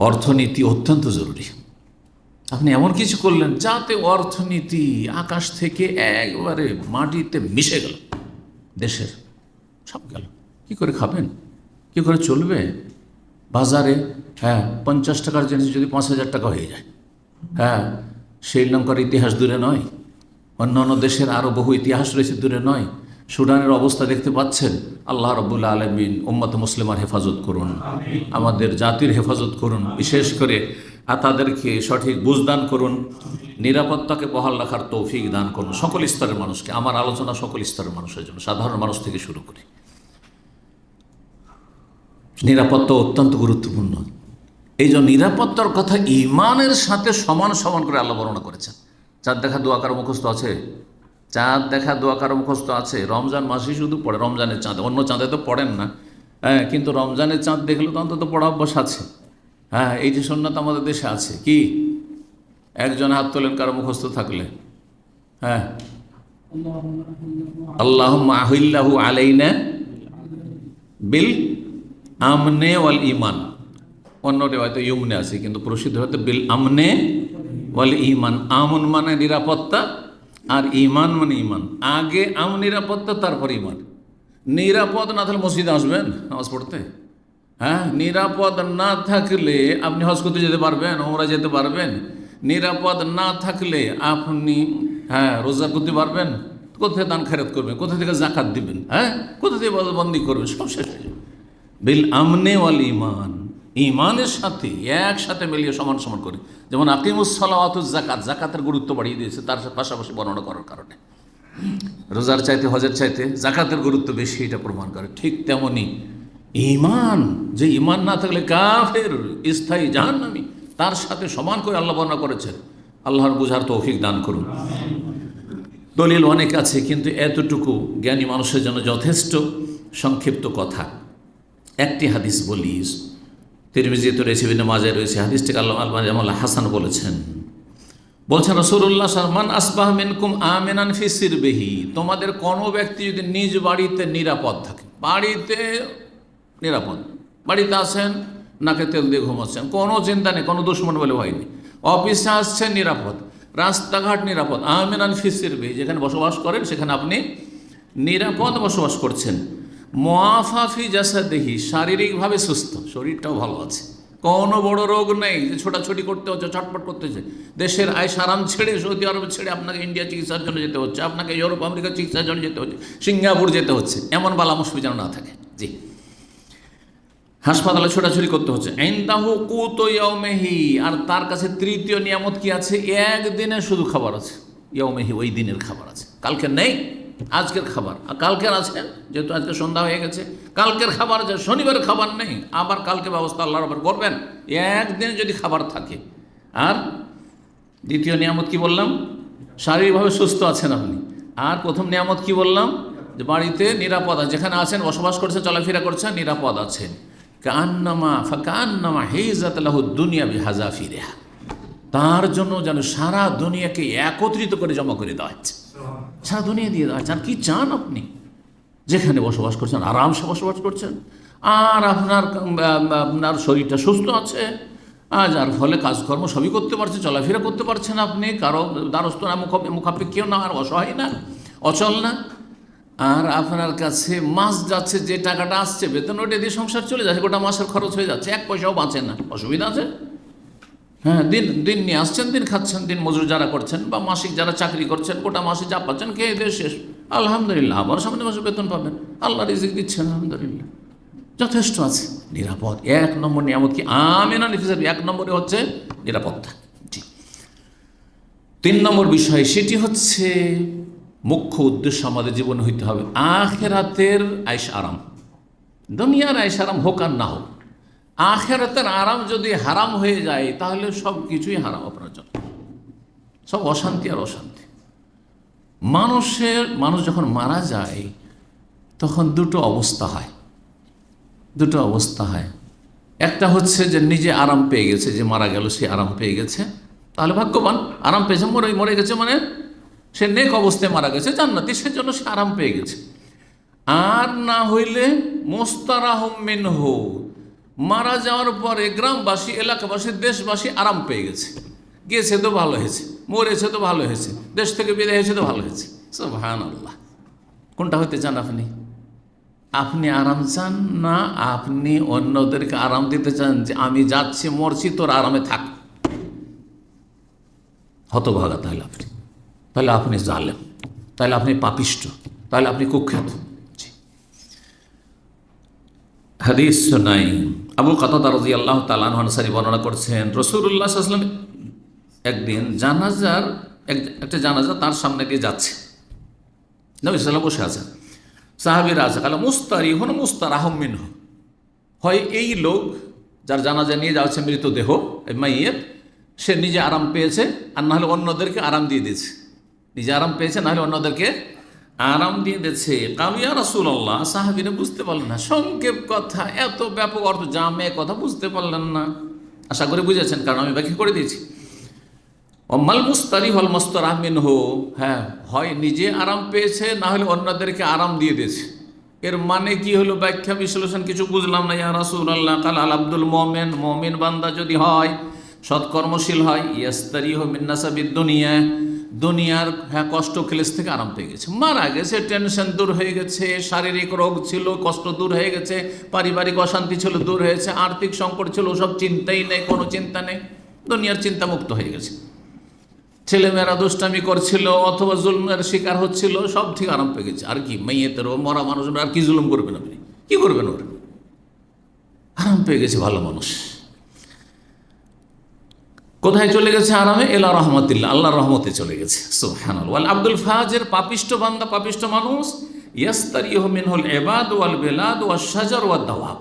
অর্থনীতি অত্যন্ত জরুরি। আপনি এমন কিছু করলেন যাতে অর্থনীতি আকাশ থেকে একবারে মাটিতে মিশে গেল, দেশের সব গেল। কি করে খাবেন, কি করে চলবে? বাজারে 50 টাকার জিনিস যদি 5,000 টাকা হয়ে যায়, শ্রীলঙ্কার ইতিহাস দূরে নয়, অন্যান্য দেশের আরও বহু ইতিহাস রয়েছে দূরে নয়। সুদানের অবস্থা দেখতে পাচ্ছেন। আল্লাহ রাব্বুল আলামিন উম্মত মুসলিমার হেফাজত করুন, আমাদের জাতির হেফাজত করুন, বিশেষ করে তাদেরকে সঠিক বুঝদান করুন, নিরাপত্তাকে বহাল রাখার তৌফিক দান করুন সকল স্তরের মানুষকে। আমার আলোচনা সকল স্তরের মানুষের জন্য, সাধারণ মানুষ থেকে শুরু করে। নিরাপত্তা অত্যন্ত গুরুত্বপূর্ণ। এই যে নিরাপত্তার কথা ঈমানের সাথে সমান সমান করে আল্লাহ বর্ণনা করেছেন। চাঁদ দেখা দোয়া কারো মুখস্থ আছে? চাঁদ দেখা দোয়া কারো মুখস্থ আছে? রমজান মাসে শুধু পড়ে, রমজানের চাঁদে, অন্য চাঁদে তো পড়েন না। কিন্তু রমজানের চাঁদ দেখলে তো অন্তত পড়া অভ্যাস আছে। এই যে সুন্নাত আমাদের দেশে আছে, কি একজন হাত তোলেন কারো মুখস্থ থাকলে। আল্লাহুম্মা আহিল্লাহু আলাইনা বিল আমনে ওয়াল ইমান। অন্যটি হয়তো ইউমনে আছে, কিন্তু প্রসিদ্ধ হয়তো বিল আমনে ওয়াল ইমান। আমন মানে নিরাপত্তা, আর ইমান মানে ইমান। আগে নিরাপত্তা, তারপর ইমান। নিরাপদ না থাকলে মসজিদে আসবেন নামাজ পড়তে? নিরাপদ না থাকলে আপনি হজ করতে যেতে পারবেন, ওমরা যেতে পারবেন? নিরাপদ না থাকলে আপনি রোজা করতে পারবেন? কোথায় দান খয়রাত করবেন? কোথা থেকে জাকাত দিবেন? কোথা থেকে বন্দি করবেন? সব শেষ হয়ে যাবে। বিল আমনে ওয়াল ইমান, ইমানের সাথে একসাথে মিলিয়ে সমান সমান করে। যেমন আকিমুস সালাওয়াতুজ যাকাত, যাকাতের গুরুত্ব বাড়িয়ে দিয়েছে তার পাশাপাশি বর্ণনা করার কারণে। রোজার চাইতে হজের চাইতে যাকাতের গুরুত্ব বেশি, এটা প্রমাণ করে। ঠিক তেমনি ইমান, যে ইমান না থাকলে কাফের, স্থায়ী জাহান্নামী, তার সাথে সমান করে আল্লাহ বর্ণনা করেছেন। আল্লাহর বুঝার তৌফিক দান করুন। দলিল অনেক আছে, কিন্তু এতটুকু জ্ঞানী মানুষের জন্য যথেষ্ট। সংক্ষিপ্ত কথা, একটি হাদিস বলি। তিরমিজিতে রয়েছে, ইবনে মাজায় রয়েছে। হাদিসটিকে আল্লাহ হাসান বলছেন রাসূলুল্লাহ সাল্লাল্লাহু আলাইহি ওয়াসাল্লাম, মান আসবাহা মিনকুম আমিনান ফি সিরবিহি, তোমাদের কোনো ব্যক্তি যদি নিজ বাড়িতে নিরাপদ থাকে, বাড়িতে নিরাপদ, বাড়িতে আছেন, নাকে তেল দিয়ে ঘুমাচ্ছেন, কোনো চিন্তা নেই, কোনো দুশ্মন বলে ভয় নেই, অফিসে আসছেন নিরাপদ, রাস্তাঘাট নিরাপদ, আমিনান ফি সিরবিহি, যেখানে বসবাস করেন সেখানে আপনি নিরাপদ বসবাস করছেন। মুআফাফি জাসাদিহি, শারীরিকভাবে সুস্থ, শরীরটাও ভালো আছে, কোনো বড় রোগ নেই যে ছোটাছুটি করতে হচ্ছে, ছটপট করতে হচ্ছে। দেশের আইস আরাম ছেড়ে, সৌদি আরব ছেড়ে আপনাকে ইন্ডিয়া চিকিৎসার জন্য যেতে হচ্ছে, আপনাকে ইউরোপ আমেরিকা চিকিৎসার জন্য যেতে হচ্ছে, সিঙ্গাপুর যেতে হচ্ছে, এমন বালা মুশকিল যেন না থাকে। জি, হাসপাতালে ছোটাছুটি করতে হচ্ছে। ইনদাহু কুতু ইয়াউমিহি, আর তার কাছে তৃতীয় নিয়ামত কি আছে? একদিনে শুধু খাবার আছে। ইয়াউমিহি, ওই দিনের খাবার আছে, কালকে নেই। আজকের খাবার কালকের আছে, যেহেতু আজকে সন্ধ্যা হয়ে গেছে, কালকের খাবার আছে। শনিবারের খাবার নেই, আবার কালকে ব্যবস্থা আল্লাহর আবার করবেন। একদিন যদি খাবার থাকে। আর দ্বিতীয় নিয়ামত কি বললাম? শারীরিকভাবে সুস্থ আছেন আপনি। আর প্রথম নিয়ামত কি বললাম? যে বাড়িতে নিরাপদ আছে, যেখানে আছেন, বসবাস করছেন, চলাফেরা করছেন, নিরাপদ আছেন। কান্নামা হিজাত লাহু দুনিয়া বিহাজাফিরিহা, তার জন্য যেন সারা দুনিয়াকে একত্রিত করে জমা করে দেওয়া হচ্ছে, সারা দুনিয়া দিয়ে দেওয়া হচ্ছে। আর কি চান আপনি? যেখানে বসবাস করছেন আরামসে বসবাস করছেন, আর আপনার শরীরটা সুস্থ আছে, যার ফলে কাজকর্ম সবই করতে পারছেন, চলাফেরা করতে পারছেন আপনি, কারো দ্বারস্থ না, মুখাপেক্ষীও না, আর অসহায় না, অচল না। আর আপনার কাছে মাস যাচ্ছে, যে টাকাটা আসছে বেতন, ওটা দিয়ে সংসার চলে যাচ্ছে, গোটা মাসের খরচ হয়ে যাচ্ছে, এক পয়সাও বাঁচে না। অসুবিধা আছে? দিন নিয়ে আসছেন, দিন খাচ্ছেন, দিন মজুর যারা করছেন বা মাসিক যারা চাকরি করছেন, গোটা মাসে যা পাচ্ছেন খেয়ে দিয়ে শেষ, আলহামদুলিল্লাহ। আবার সামনে মাসে বেতন পাবেন, আল্লাহ রিজিক দিচ্ছেন, আলহামদুলিল্লাহ, যথেষ্ট আছে। নিরাপদ, এক নম্বর নিয়ামত কি? আমিনা নিফিসাবি, এক নম্বরে হচ্ছে নিরাপত্তা। ঠিক। 3 নম্বর বিষয়, সেটি হচ্ছে মুখ্য উদ্দেশ্য আমাদের জীবনে হইতে হবে আখিরাতের আয়েশ আরাম। দুনিয়ার আয়েশ আরাম হোক আর না হোক, আখিরাতের আরাম যদি হারাম হয়ে যায় তাহলে সব কিছুই হারাম আপনার জন্য, সব অশান্তি আর অশান্তি। মানুষ যখন মারা যায় তখন দুটো অবস্থা হয়। একটা হচ্ছে যে নিজে আরাম পেয়ে গেছে, যে মারা গেল সে আরাম পেয়ে গেছে, তাহলে ভাগ্যবান, আরাম পেয়েছে, মরে গেছে মানে সে নেক অবস্থায় মারা গেছে, জান্নাতি, সেজন্য সে আরাম পেয়ে গেছে। আর না হইলে মুস্তারাহুম মিনহু, মারা যাওয়ার পরে গ্রামবাসী, এলাকাবাসী, দেশবাসী আরাম পেয়ে গেছে। গিয়েছে তো ভালো হয়েছে, মরেছে তো ভালো হয়েছে, দেশ থেকে বিদায় হয়েছে তো ভালো হয়েছে। সুবহানাল্লাহ। কোনটা হতে চান আপনি? আপনি আরাম চান না আপনি অন্যদেরকে আরাম দিতে চান যে আমি যাচ্ছি, মরছি, তোর আরামে থাক? হতভাগা তাহলে আপনি জালেম, তাহলে আপনি পাপিষ্ট, তাহলে আপনি কুখ্যাত। হাদিস শোনাই, আবু কাতাদা রাদিয়াল্লাহু তাআলা আনহু আনসারী বর্ণনা করছেন, রাসূলুল্লাহ সাল্লাল্লাহু আলাইহি ওয়াসাল্লাম একদিন একটা জানাজা তার সামনে দিয়ে যাচ্ছে। নবী সাল্লাল্লাহু আলাইহি ওয়াসাল্লাম বসে আছেন, সাহাবীরা আছে, কালা মুস্তারিহুন মুস্তারাহুম মিনহু, হয় এই লোক যার জানাজা নিয়ে যাওয়া হচ্ছে মৃতদেহ, মাইয়িত, সে নিজে আরাম পেয়েছে, আর নাহলে অন্যদেরকে আরাম দিয়ে দিয়েছে। নিজে আরাম পেয়েছে, নাহলে অন্যদেরকে আরাম দিয়ে দিয়েছে। কালু ইয়া রাসূলুল্লাহ, সাহাবীরা বুঝতে পারলেন না, সংক্ষেপ কথা, এত ব্যাপক অর্থ, জামে কথা বুঝতে পারলেন না। আশা করে বুঝেছেন, কারণ আমি ব্যাখ্যা করে দিয়েছি। অম্মাল মুস্তারি হল মুস্তারাহ মিনহু, হ্যাঁ, হয় নিজে আরাম পেয়েছে, না হলে অন্যদেরকে আরাম দিয়ে দিয়েছে। এর মানে কি হলো? ব্যাখ্যা বিশ্লেষণ কিছু বুঝলাম না। ইয়া রাসূলুল্লাহ, কাল আল আব্দুল মুমিন, মুমিন বান্দা যদি হয়, সৎকর্মশীল হয়, ইয়াস্তারিহু মিন নাসাবিদ দুনিয়া, দুনিয়ার কষ্ট ক্লেশ থেকে আরাম পেয়ে গেছে, মারা গেছে, টেনশন দূর হয়ে গেছে, শারীরিক রোগ ছিল, কষ্ট দূর হয়ে গেছে, পারিবারিক অশান্তি ছিল, দূর হয়েছে, আর্থিক সংকট ছিল, সব চিন্তাই নেই, কোনো চিন্তা নেই, দুনিয়ার চিন্তা মুক্ত হয়ে গেছে। ছেলেমেয়েরা দুষ্টামি করছিল অথবা জুলমের শিকার হচ্ছিল, সব ঠিক আরাম পেয়ে গেছে। আর কি মাইয়েতেরও, মরা মানুষের আর কি জুলুম করবেন আপনি? কি করবেন? ওর আরাম পেয়ে গেছে, ভালো মানুষ। কোথায় চলে গেছে আরামে? এলা রহমাতিল্লাহ, আল্লাহর রহমতে চলে গেছে। সুবহানাল্লাহ। ওয়াল আব্দুল ফাজির, পাপিষ্ট বান্দা, পাপিষ্ট মানুষ, ইয়াস্তারিহু মিনহুল ইবাদ ওয়াল বিলাদ ওয়াশ শাজার ওয়াদ দাওয়াব,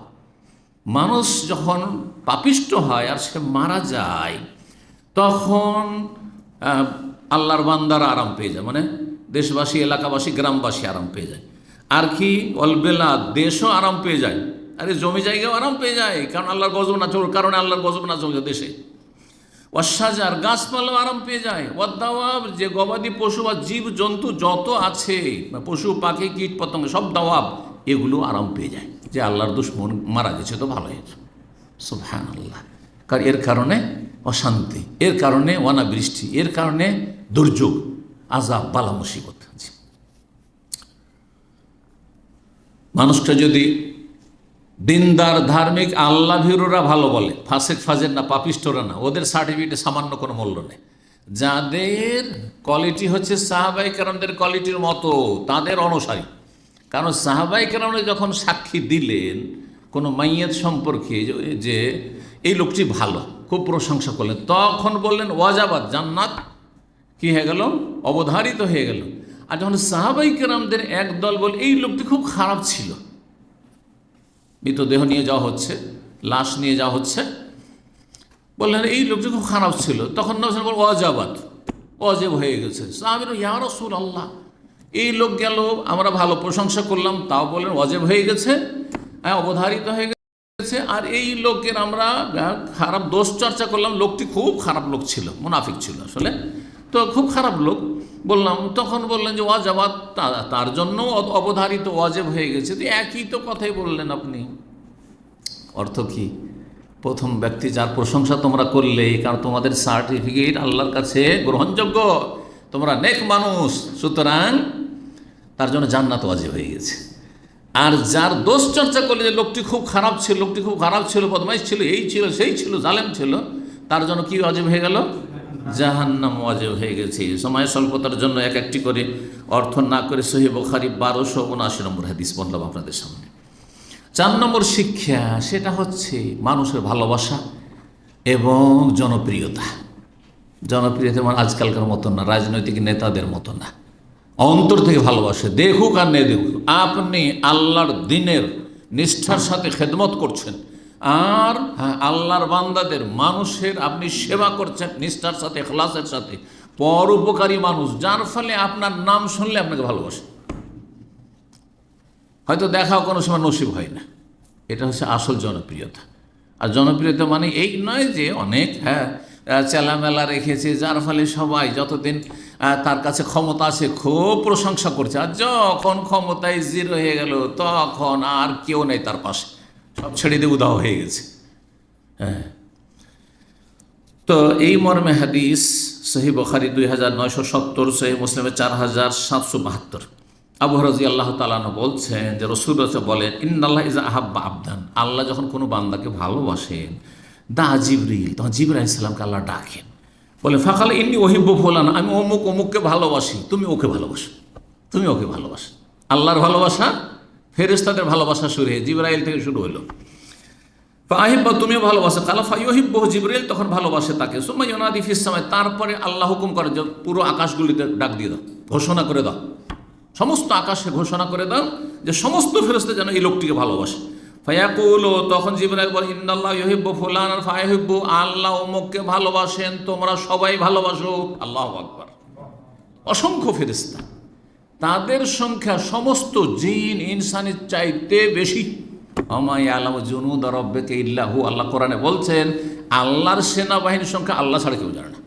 মানুষ যখন পাপিষ্ট হয় আর সে মারা যায়, তখন আল্লাহর বান্দারা আরাম পেয়ে যায়, মানে দেশবাসী, এলাকাবাসী, গ্রামবাসী আরাম পেয়ে যায়। আর কি? ওয়াল বিলাদ, দেশও আরাম পেয়ে যায়, আরে জমি জায়গাও আরাম পেয়ে যায়, কারণ আল্লাহর গজব না চলার কারণে আল্লাহর গজব না চলে দেশে। ওয়াশাজার, গাছপালাও আরাম পেয়ে যায়। ওয়াদ্দাওয়াব, যে গবাদি পশু বা জীব জন্তু যত আছে, পশু পাখি কীট পতঙ্গ, সব দাওয়াব, এগুলো আরাম পেয়ে যায় যে আল্লাহর দুশমন মারা গেছে তো ভালো হয়েছে। সুবহানাল্লাহ। কারণ এর কারণে অশান্তি, এর কারণে অনাবৃষ্টি, এর কারণে দুর্যোগ, আযাব, বালা মুসিবত। মানুষটা যদি দিনদার, ধার্মিক, আল্লাহ ভীরুরা ভালো বলে, ফাসেক ফাজের না, পাপিষ্টরা না, ওদের সার্টিফিকেটে সামান্য কোনো মূল্য নেই। যাদের কোয়ালিটি হচ্ছে সাহাবায়ে কেরামদের কোয়ালিটির মতো, তাদের অনুসারী। কারণ সাহাবায়ে কেরামরা যখন সাক্ষী দিলেন কোনো মাইয়াত সম্পর্কে যে এই লোকটি ভালো, খুব প্রশংসা করলেন, তখন বললেন ওয়াজাবাত, জান্নাত কি হয়ে গেল? অবধারিত হয়ে গেল। আর যখন সাহাবায়ে কেরামদের একদল বল এই লোকটি খুব খারাপ ছিল, মৃতদেহ নিয়ে যাওয়া হচ্ছে, লাশ নিয়ে যাওয়া হচ্ছে, বললেন এই লোকটি খুব খারাপ ছিল, তখন নবী বল ওয়াজাবাত, অজেব হয়ে গেছে। সাহাবীরা ইয়া রাসূলুল্লাহ, এই লোক গেল, আমরা ভালো প্রশংসা করলাম, তাও বলেন অজেব হয়ে গেছে, অবধারিত হয়ে গেছে। আর এই লোকের আমরা খারাপ দোষ চর্চা করলাম, লোকটি খুব খারাপ লোক ছিল, মুনাফিক ছিল আসলে, তো খুব খারাপ লোক বললাম। তখন বললেন যে ওয়াজাবাত, তার জন্য অবধারিত, ওয়াজেব হয়ে গেছে। তো একই তো কথাই বললেন আপনি। অর্থ কি? প্রথম ব্যক্তি যার প্রশংসা তোমরা করলে, কারণ তোমাদের সার্টিফিকেট আল্লাহর কাছে গ্রহণযোগ্য, তোমরা নেক মানুষ, সুতরাং তার জন্য জান্নাত ওয়াজিব হয়ে গেছে। আর যার দোষ চর্চা করলে যে লোকটি খুব খারাপ ছিল, লোকটি খুব খারাপ ছিল, বদমাইশ ছিল, এই ছিল, সেই ছিল, জালেম ছিল, তার জন্য কি ওয়াজিব হয়ে গেল? জাহান্নাম ওয়াজিব হয়ে গেছে। সময় স্বল্পতার জন্য এক একটি করে অর্থ না করে সহিহ বুখারী 1279 নম্বর হাদিস বললাম আপনাদের সামনে। 4 নম্বর শিক্ষা, সেটা হচ্ছে মানুষের ভালোবাসা এবং জনপ্রিয়তা। জনপ্রিয়তা মানে আজকালকার মতো না, রাজনৈতিক নেতাদের মতো না, অন্তর থেকে ভালোবাসে, দেখুক আর নেই দেখুক, আপনি আল্লাহর দ্বীনের নিষ্ঠার সাথে খেদমত করছেন, আর আল্লাহর বান্দাদের, মানুষের আপনি সেবা করছেন নিষ্ঠার সাথে, ইখলাসের সাথে, পরোপকারী মানুষ, যার ফলে আপনার নাম শুনলে আপনাকে ভালোবাসে। হয়তো দেখাও কোনো সময় নসিব হয় না, এটা হচ্ছে আসল জনপ্রিয়তা। আর জনপ্রিয়তা মানে এই নয় যে অনেক চেলামেলা রেখেছে, যার ফলে সবাই যতদিন তার কাছে ক্ষমতা আছে খুব প্রশংসা করছে, আর যখন ক্ষমতায় জিরো হয়ে গেল তখন আর কেউ নেই তার পাশে, সব ছেড়ে দিয়ে উদাহ হয়ে গেছে। হ্যাঁ, তো এই মর্মে হাদিস সহিহ বুখারী 2970, সহিহ মুসলিমে 4772। আবু হুরায়রা রাদিয়াল্লাহু তাআলা আনহু বলছেন যে রাসূলুল্লাহ বলেন, ইন্নাল্লাহ ইযা আহাব্বা আবদান, আল্লাহ যখন কোনো বান্দাকে ভালোবাসেন, দা জিবরিল, তখন জিবরাইল আলাইহিস সালামকে আল্লাহ ডাকেন, বলে ফাকাল ইন্নী উহিব্বু ফুলান, আমি অমুক অমুককে ভালোবাসি, তুমি ওকে ভালোবাসো, তুমি ওকে ভালোবাসো। আল্লাহর ভালোবাসা ফেরেশতাদের ভালোবাসা শুরু হয়ে জিবরাইল থেকে শুরু হলো। ফাহিব্বা, তুমিও ভালোবাসো, কালা ফায়ুহিব্বু, জিবরাইল তখন ভালোবাসে তাকে। সুম্মা ইউনাদি ফিস সামাই, তারপরে আল্লাহ হুকুম করে যে পুরো আকাশগুলিতে ডাক দিয়ে দাও, ঘোষণা করে দাও, সমস্ত আকাশে ঘোষণা করে দাও যে সমস্ত ফেরেশতা যেন এই লোকটিকে ভালোবাসে। ফায়াকুলু, তখন জিবরাইল বলে, ইন্নাল্লাহ ইউহিব্বু ফুলান ফায়ুহিব্বু, আল্লাহ অমুককে ভালোবাসেন, তোমরা সবাই ভালোবাসো। আল্লাহু আকবার। অসংখ্য ফেরেশতা, তাদের সংখ্যা সমস্ত জিন ইনসানের চাইতে বেশি। আমা ইয়ালামু জুনুদা রাব্বিকা ইল্লা হু, আল্লাহ কোরআনে বলছেন আল্লাহর সেনাবাহিনীর সংখ্যা আল্লাহ ছাড়া কেউ জানে না।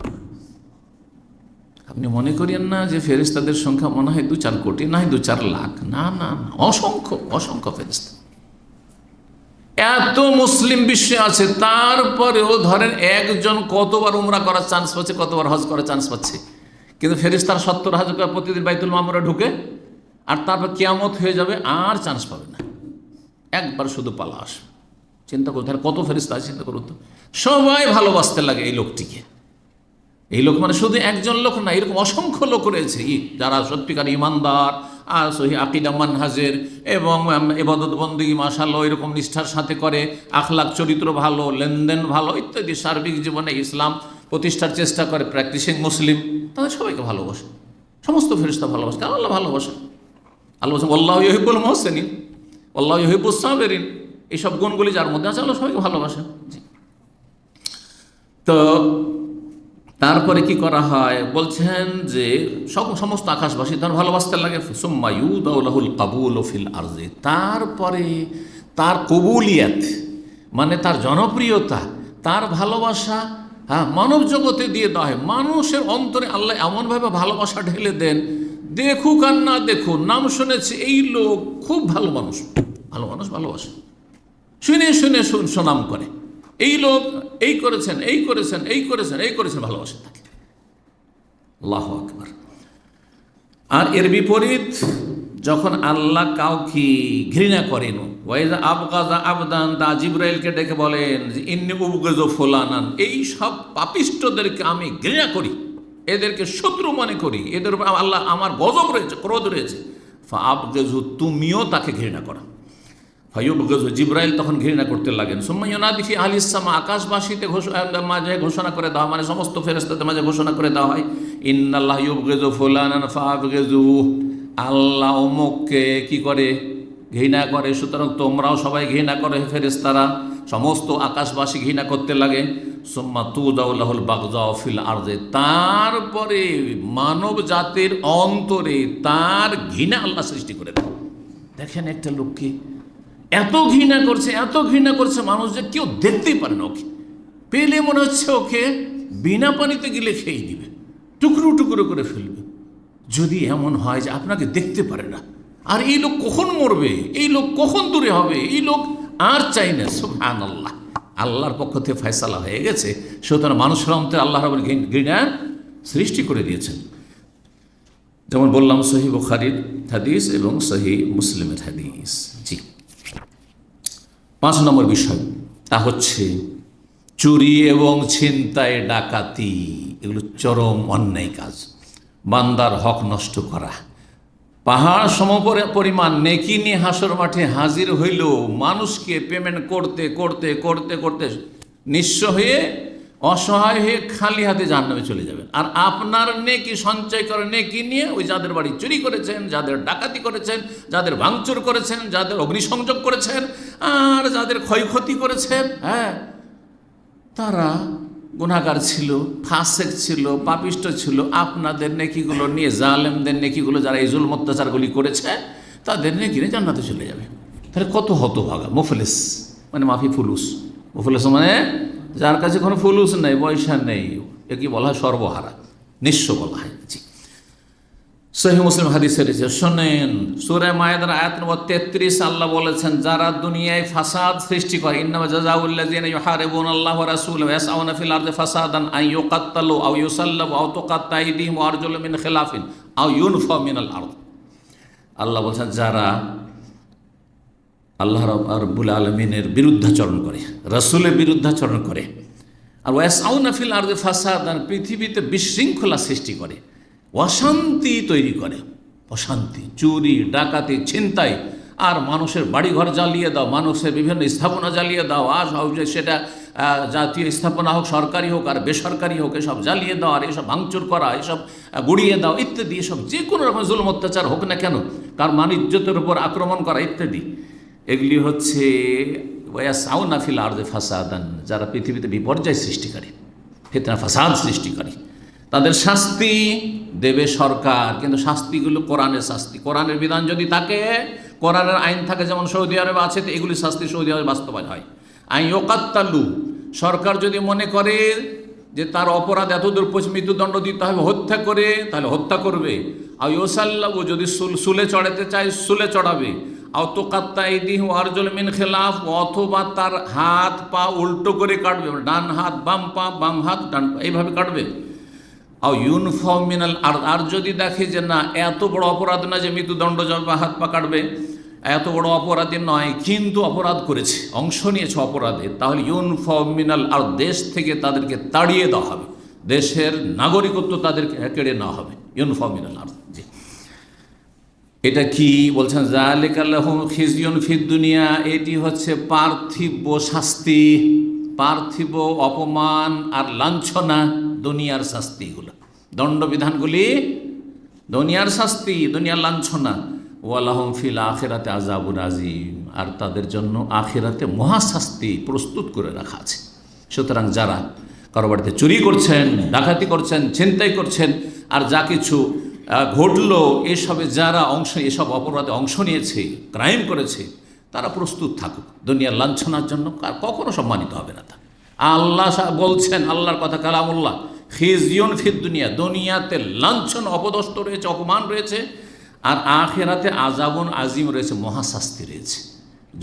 আপনি মনে করিয়েন না যে ফেরেশতাদের সংখ্যা মনে হয় 2-4 কোটি, না হয় 2-4 লাখ, না না না, অসংখ্য অসংখ্য ফেরেশতা। এত মুসলিম বিশ্বে আছে, তারপরেও ধরেন একজন কতবার উমরা করার চান্স পাচ্ছে, কতবার হজ করার চান্স পাচ্ছে, কিন্তু ফেরেশতারা 70,000 করে প্রতিদিন বাইতুল মামুরে ঢুকে, আর তারপর কিয়ামত হয়ে যাবে, আর চান্স পাবে না, একবার শুধু পালা আসবে। চিন্তা করতে কত ফেরেশতা আছে, চিন্তা করুন তো। সবাই ভালোবাসতে লাগে এই লোকটিকে। এই লোক মানে শুধু একজন লোক না, এরকম অসংখ্য লোক রয়েছে যারা সত্যিকার ইমানদার আর সহি আকিদা মানহাজের, এবং ইবাদত বন্দেগী মাশাআল্লাহ এরকম নিষ্ঠার সাথে করে, আখলাক চরিত্র ভালো, লেনদেন ভালো ইত্যাদি, সার্বিক জীবনে ইসলাম প্রতিষ্ঠার চেষ্টা করে, প্র্যাকটিসিং মুসলিম, তাদের সবাইকে ভালোবাসে, সমস্ত ফেরেশতা ভালোবাসে। কারণ আল্লাহ ভালোবাসে। আল্লাহ বলছেন আল্লাহু ইউহিব্বুল মুহসিনিন, আল্লাহু ইউহিব্বুস সাবিরিন, এইসব গুণগুলি যার মধ্যে আছে আল্লাহ সবাইকে ভালোবাসেন। তো তারপরে কি করা হয় বলছেন যে সমস্ত আকাশবাসী তার ভালোবাসতে লাগে। সুম্মা ইউদাউ লাহুল কাবুলু ফিল আরজি, তারপরে তার কবুলিয়াত মানে তার জনপ্রিয়তা, তার ভালোবাসা মানব জগতে দিয়ে দেওয়া হয়। মানুষের অন্তরে আল্লাহ এমনভাবে ভালোবাসা ঢেলে দেন, দেখুক আর না দেখুক, নাম শুনেছে এই লোক খুব ভালো মানুষ, ভালো মানুষ ভালোবাসে, শুনে শুনে সুনাম করে, এই লোক এই করেছেন এই করেছেন এই করেছেন এই করেছেন, ভালোবাসে তাকে। আল্লাহু আকবার। আর এর বিপরীত যখন আল্লাহ কাউকে ঘৃণা করেন, ওয়াইজা আবগাযা আবদান, তা জিবরাইলকে ডেকে বলেন যে ইন্নী উবগিযু ফুলানান, এই সব পাপিষ্ঠদেরকে আমি ঘৃণা করি, এদেরকে শত্রু মনে করি, এদের উপর আল্লাহ আমার গজব রয়েছে, ক্রোধ রয়েছে। ফাআবগিযু, তুমিও তাকে ঘৃণা করো। ফায়ুবগিযু, জিবরাইল তখন ঘৃণা করতে লাগেন। সুম্মা ইউনাদি ফি আহলিস সামা, আকাশবাসীতে মাঝে ঘোষণা করে দেওয়া, মানে সমস্ত ফেরেশতাদের মাঝে ঘোষণা করে দেওয়া হয়, ইন্নাল্লাহ ইউবগিযু ফুলানান ফাআবগিযু, আল্লাহ অমুককে কি করে, ঘৃণা করে, সুতরাং তোমরাও সবাই ঘৃণা করে। ফেরেশতারা সমস্ত আকাশবাসী ঘৃণা করতে লাগে। সুম্মা তুদাউ লাহুল বাগযাউ ফিল আরজি, তারপরে মানব জাতির অন্তরে তার ঘৃণা আল্লাহ সৃষ্টি করে দেন। দেখেন একটা লোককে এত ঘৃণা করছে, এত ঘৃণা করছে মানুষ যে কেউ দেখতেই পারে না, ওকে পেলে মনে হচ্ছে ওকে বিনা পানিতে গিলে খেয়ে দিবে, টুকরো টুকরো করে ফেলবে। যদি এমন হয় যে আপনাকে দেখতে পারে না, আর এই লোক কখন মরবে, এই লোক কখন দূরে হবে, এই লোক আর চাই না। সুবহানাল্লাহ, আল্লাহর পক্ষ থেকে ফয়সালা হয়ে গেছে, সুতরাং মানুষের অন্তরে আল্লাহ রাব্বুল ঘৃণা সৃষ্টি করে দিয়েছেন। যেমন বললাম সহিহ বুখারীর হাদিস এবং সহিহ মুসলিমের হাদিস। জি, 5 নম্বর বিষয়, তা হচ্ছে চুরি এবং ছিনতাই, ডাকাতি, এগুলো চরম অন্যায় কাজ। বান্দার হক নষ্ট করা, পাহাড় সমপরিমাণ নেকি নিয়ে হাসর মাঠে হাজির হইল, মানুষকে পেমেন্ট করতে করতে করতে করতে নিঃস্ব হয়ে অসহায় হয়ে খালি হাতে জাহান্নামে চলে যাবেন। আর আপনার নেকি সঞ্চয় করে নেকি নিয়ে ওই যাদের বাড়ি চুরি করেছেন, যাদের ডাকাতি করেছেন, যাদের ভাঙচুর করেছেন, যাদের অগ্নিসংযোগ করেছেন, আর যাদের ক্ষয়ক্ষতি করেছেন, হ্যাঁ, তারা গুনাহগার ছিল, ফাসেক ছিল, পাপিষ্ট ছিল, আপনাদের নেকিগুলো নিয়ে, জালেমদের নেকিগুলো যারা এই জুলম অত্যাচারগুলি করেছে তাদের নেকি নিয়ে জান্নাতে চলে যাবে। তাহলে কত হতভাগা মুফলিস, মানে মাফি ফুলুস। মুফলিস মানে যার কাছে কোনো ফুলুস নেই, পয়সা নেই, একে বলা হয় সর্বহারা, নিঃস্ব বলা হয়। জি, সহিহ মুসলিম হাদিসে রয়েছে, শোনেন, সূরা মায়েদার আয়াত নম্বর 33 আল্লাহ বলেছেন, যারা দুনিয়ায় ফাসাদ সৃষ্টি করে, ইন্নামা জাযাউল্লাযিনা ইউহারিবুনাল্লাহ ওয়া রাসূলাহু ওয়া ইয়াসআউনা ফিল আরদি ফাসাদান আন ইউকাত্তালু আও ইউসাল্লাবু আও তুকাত্তা আইদিহিম ওয়া আরজুলুহুম মিন খিলাফিন আও ইউনফাউ মিনাল আরদ। আল্লাহ বলছেন, যারা আল্লাহ রাব্বুল আলামিনের বিরুদ্ধাচরণ করে, রাসূলের বিরুদ্ধাচরণ করে, আর ওয়াসআউনা ফিল আরদি ফাসাদান, পৃথিবীতে বিশৃঙ্খলা সৃষ্টি করে, অশান্তি তৈরি করে, অশান্তি, চুরি ডাকাতি ছিনতাই, আর মানুষের বাড়িঘর জ্বালিয়ে দাও, মানুষের বিভিন্ন স্থাপনা জ্বালিয়ে দাও, আর সেটা জাতীয় স্থাপনা হোক, সরকারি হোক আর বেসরকারি হোক, এসব জ্বালিয়ে দাও, আর এসব ভাঙচুর করা, এসব গুড়িয়ে দাও ইত্যাদি, এসব যে কোনো রকম জুলুম অত্যাচার হোক না কেন, কার ইজ্জতের উপর আক্রমণ করা ইত্যাদি, এগুলি হচ্ছে ওয়াসআউনা ফিল আরদি ফাসাদান, যারা পৃথিবীতে বিপর্যয় সৃষ্টিকারী, ফিতনা ফাসাদ সৃষ্টিকারী। তাদের শাস্তি দেবে সরকার, কিন্তু শাস্তিগুলো কোরআনের শাস্তি, কোরআনের বিধান যদি থাকে, কোরআনের আইন থাকে, যেমন সৌদি আরবে আছে, তো এগুলি শাস্তি সৌদি আরবে বাস্তবায়ন হয়। আইন ইউকাত্তালু, সরকার যদি মনে করে যে তার অপরাধ এতদূর মৃত্যুদণ্ড দিতে হবে হত্যা করে, তাহলে হত্যা করবে। আর ইউসাল্লাবু, যদি সুলে চড়াতে চায় সুলে চড়াবে। আও তুকাত্তা আইদিহিম ওয়া আরজুলুহুম মিন খিলাফ, অথবা তার হাত পা উল্টো করে কাটবে, ডান হাত বাম পা, বাম হাত ডান পা, এইভাবে কাটবে। আও ইউনফাউ মিনাল আরদ, আর যদি দেখে যে না এত বড় অপরাধ না যে মৃত্যুদণ্ড যাবে, হাত পা কাটবে, এত বড় অপরাধী নয়, কিন্তু অপরাধ করেছে, অংশ নিয়েছে অপরাধে, তাহলে ইউনফাউ মিনাল আরদ, দেশ থেকে তাদেরকে তাড়িয়ে দেওয়া হবে, দেশের নাগরিকত্ব তাদেরকে কেড়ে নেওয়া হবে। ইউনফাউ মিনাল আরদ, জি, এটা কি বলছেন? যালিকা লাহুম খিজিয়ুন ফিদ দুনিয়া, এটি হচ্ছে পার্থিব শাস্তি, পার্থিব অপমান আর লাঞ্ছনা, দুনিয়ার শাস্তি, এগুলো দণ্ডবিধানগুলি দুনিয়ার শাস্তি, দুনিয়ার লাঞ্ছনা। ওয়ালাহুম ফিল আখিরাতে আযাবুন আযীম, আর তাদের জন্য আখিরাতে মহাশাস্তি প্রস্তুত করে রাখা আছে। সুতরাং যারা কারো বাড়িতে চুরি করছেন, ডাকাতি করছেন, ছিনতাই করছেন, আর যা কিছু ঘটলো এসবে যারা এসব অপরাধে অংশ নিয়েছে, ক্রাইম করেছে, তারা প্রস্তুত থাকুক দুনিয়ার লাঞ্ছনার জন্য, কখনো সম্মানিত হবে না তা। আল্লাহ বলছেন, আল্লাহর কথা কালামুল্লাহ, খিজিয়ুন ফিদ দুনিয়া, দুনিয়াতে লাঞ্ছন অপদস্থ রয়েছে, অপমান রয়েছে, আর আখিরাতে আযাবুন আযীম রয়েছে, মহাশাস্তি রয়েছে।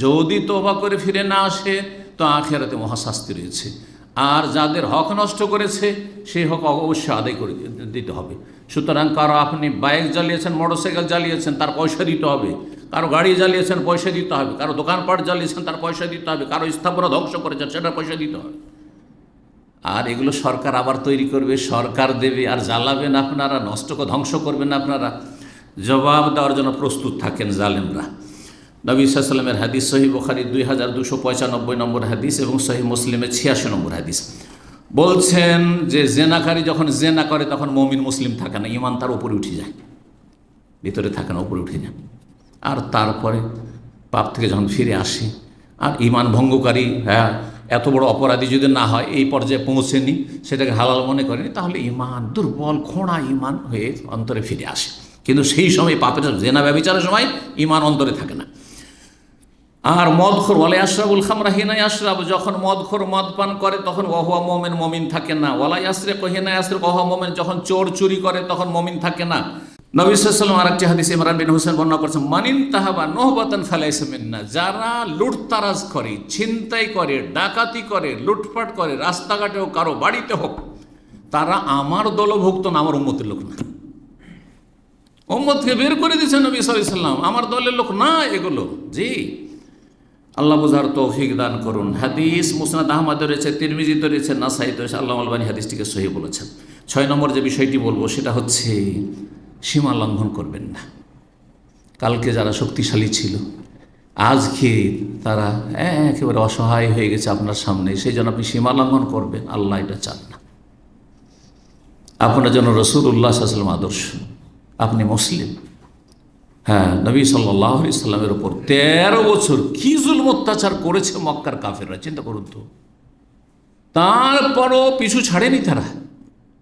যদি তওবা করে ফিরে না আসে তো আখিরাতে মহাশাস্তি রয়েছে। আর যাদের হক নষ্ট করেছে সেই হক অবশ্যই আদায় করে দিতে হবে। সুতরাং কারো আপনি বাইক জ্বালিয়েছেন, মোটরসাইকেল জ্বালিয়েছেন, তার পয়সা দিতে হবে। কারো গাড়ি জ্বালিয়েছেন, পয়সা দিতে হবে। কারো দোকানপাট জ্বালিয়েছেন, তার পয়সা দিতে হবে। কারো স্থাপনা ধ্বংস করেছেন, সেটার পয়সা দিতে হবে। আর এগুলো সরকার আবার তৈরি করবে, সরকার দেবে, আর জ্বালাবেন আপনারা, নষ্ট ধ্বংস করবেন আপনারা। জবাব দেওয়ার জন্য প্রস্তুত থাকেন জালেমরা। নবী সাল্লাল্লাহু আলাইহি ওয়াসাল্লামের হাদিস, সহিহ বুখারী 2295 নম্বর হাদিস এবং সহিহ মুসলিমের 86 নম্বর হাদিস, বলছেন যে জেনাকারী যখন জেনা করে তখন মুমিন মুসলিম থাকে না, ঈমান তার উপরে উঠে যায়, ভিতরে থাকে না, উপরে উঠে যায়। আর তারপরে পাপ থেকে যখন ফিরে আসে, আর ঈমান ভঙ্গকারী, হ্যাঁ, এত বড় অপরাধী যদি না হয়, এই পর্যায়ে পৌঁছেনি, সেটাকে হালাল মনে করেনি, তাহলে ঈমান দুর্বল খোঁড়া ঈমান হয়ে অন্তরে ফিরে আসে। কিন্তু সেই সময় পাপের জেনা ব্যভিচারের সময় ঈমান অন্তরে থাকে না। আর মদখোর ওয়ালা ইয়াশরাবুল খামরা হিনা ইয়াশরাব, যখন মদখোর মদ পান করে তখন ওয়াহুয়া মুমিন, মুমিন থাকে না। ওয়ালা ইয়াসরিকু হিনা ইয়াসরিকু ওয়াহুয়া মুমিন, যখন চোর চুরি করে তখন মুমিন থাকে না। নবী সাল্লাল্লাহু আলাইহি ওয়াসাল্লাম আরেকটি হাদিসে ইমরান বিন হুসাইন বর্ণনা করেছেন, মানিন তাহাবা নহবাতান ফালাইসা মিন্না, যারা লুটতারাজ করে, ছিনতাই করে, ডাকাতি করে, লুটপাট করে, রাস্তাঘাটে হোক, কারো বাড়িতে হোক, তারা আমার দলভুক্ত না, আমার উম্মতের লোক না। উম্মতকে বের করে দিয়েছেন নবী সাল্লাল্লাহু আলাইহি ওয়াসাল্লাম, আমার দলের লোক না এগুলো। জি, আল্লাহ বুঝার তৌফিক দান করুন। হাদিস মুসনাদ আহমদ রয়েছে, তিরমিজিতে রয়েছে, নাসাইতে রয়েছে। আল্লামা আলবানী হাদিসটিকে সহিহ বলেছেন। 6 নম্বর যে বিষয়টি বলবো সেটা হচ্ছে সীমা লঙ্ঘন করবেন না। কালকে যারা শক্তিশালী ছিল, আজকে তারা একেবারে অসহায় হয়ে গেছে আপনার সামনে, সেই জন্য আপনি সীমা লঙ্ঘন করবেন, আল্লাহ এটা চান না। আপনার জন্য রাসূলুল্লাহ সাল্লাল্লাহু আলাইহি ওয়াসাল্লাম আদর্শ, আপনি মুসলিম। হ্যাঁ, নবী সাল্লাল্লাহু আলাইহি সাল্লামের উপর 13 বছর কি জুলম অত্যাচার করেছে মক্কার কাফেররা, চিন্তা করুন তো। তারপরও পিছু ছাড়েনি তারা।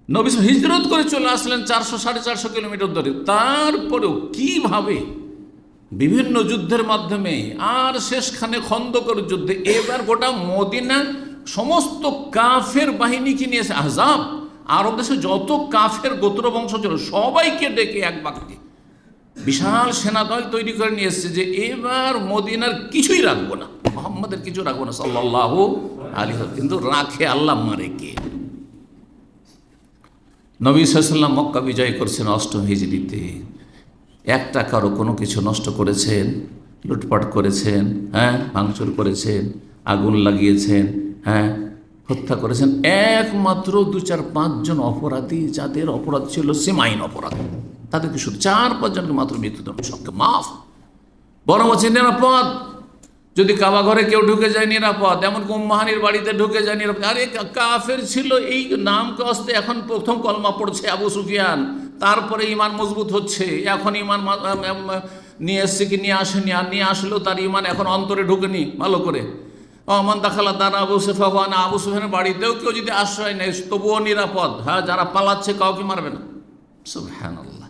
নবী হিজরত করে চলে আসলেন 400-450 কিলোমিটার দূরে, তারপরেও কিভাবে বিভিন্ন যুদ্ধের মাধ্যমে, আর শেষখানে খন্দকের যুদ্ধে, এবার গোটা মদিনা সমস্ত কাফের বাহিনীকে নিয়েছে, আহজাব আরব দেশে যত কাফের গোত্র বংশ ছিল সবাইকে ডেকে এক বাক্যে বিশাল সেনাদল তৈরি করে নিয়ে এসছে যে এবার মদিনার কিছুই রাখবো না, মোহাম্মদের কিছু রাখবো না সাল্লাল্লাহু আলাইহি ওয়াসাল্লাম। কিন্তু রাখে আল্লাহ, মারে কে? নবী সাল্লাল্লাহু আলাইহি ওয়াসাল্লাম মক্কা বিজয় করছেন ৮ম হিজরিতে। এক টাকারও কোনো কিছু নষ্ট করেছেন? লুটপাট করেছেন? ভাঙচুর করেছেন? আগুন লাগিয়েছেন? হত্যা করেছেন? একমাত্র ২-৪-৫ জন অপরাধী, যাদের অপরাধ ছিল সীমাহীন অপরাধ, তাদেরকে শুধু ৪-৫ জনকে মাত্র মৃত্যুদণ্ড, সবকে মাফ। বরং হচ্ছে নিরাপদ। যদি কাবা ঘরে কেউ ঢুকে যায় নিরাপদ, এমনকি উম্মাহানির বাড়িতে ঢুকে যায় নিরাপদ। আরে কাফের ছিল, এই নাম কস্তে এখন প্রথম কলমা পড়ছে আবু সুফিয়ান, তারপরে ইমান মজবুত হচ্ছে। এখন ইমান নিয়ে এসছে কি নিয়ে আসেনি, আর নিয়ে আসলেও তার ইমান এখন অন্তরে ঢুকেনি ভালো করে। মান দাখালা দার আবু সুফিয়ান, আবু সুফিয়ানের বাড়িতেও কেউ যদি আশ্রয় নেয় তবুও নিরাপদ। যারা পালাচ্ছে কাউকে মারবে না। সুবহানাল্লাহ।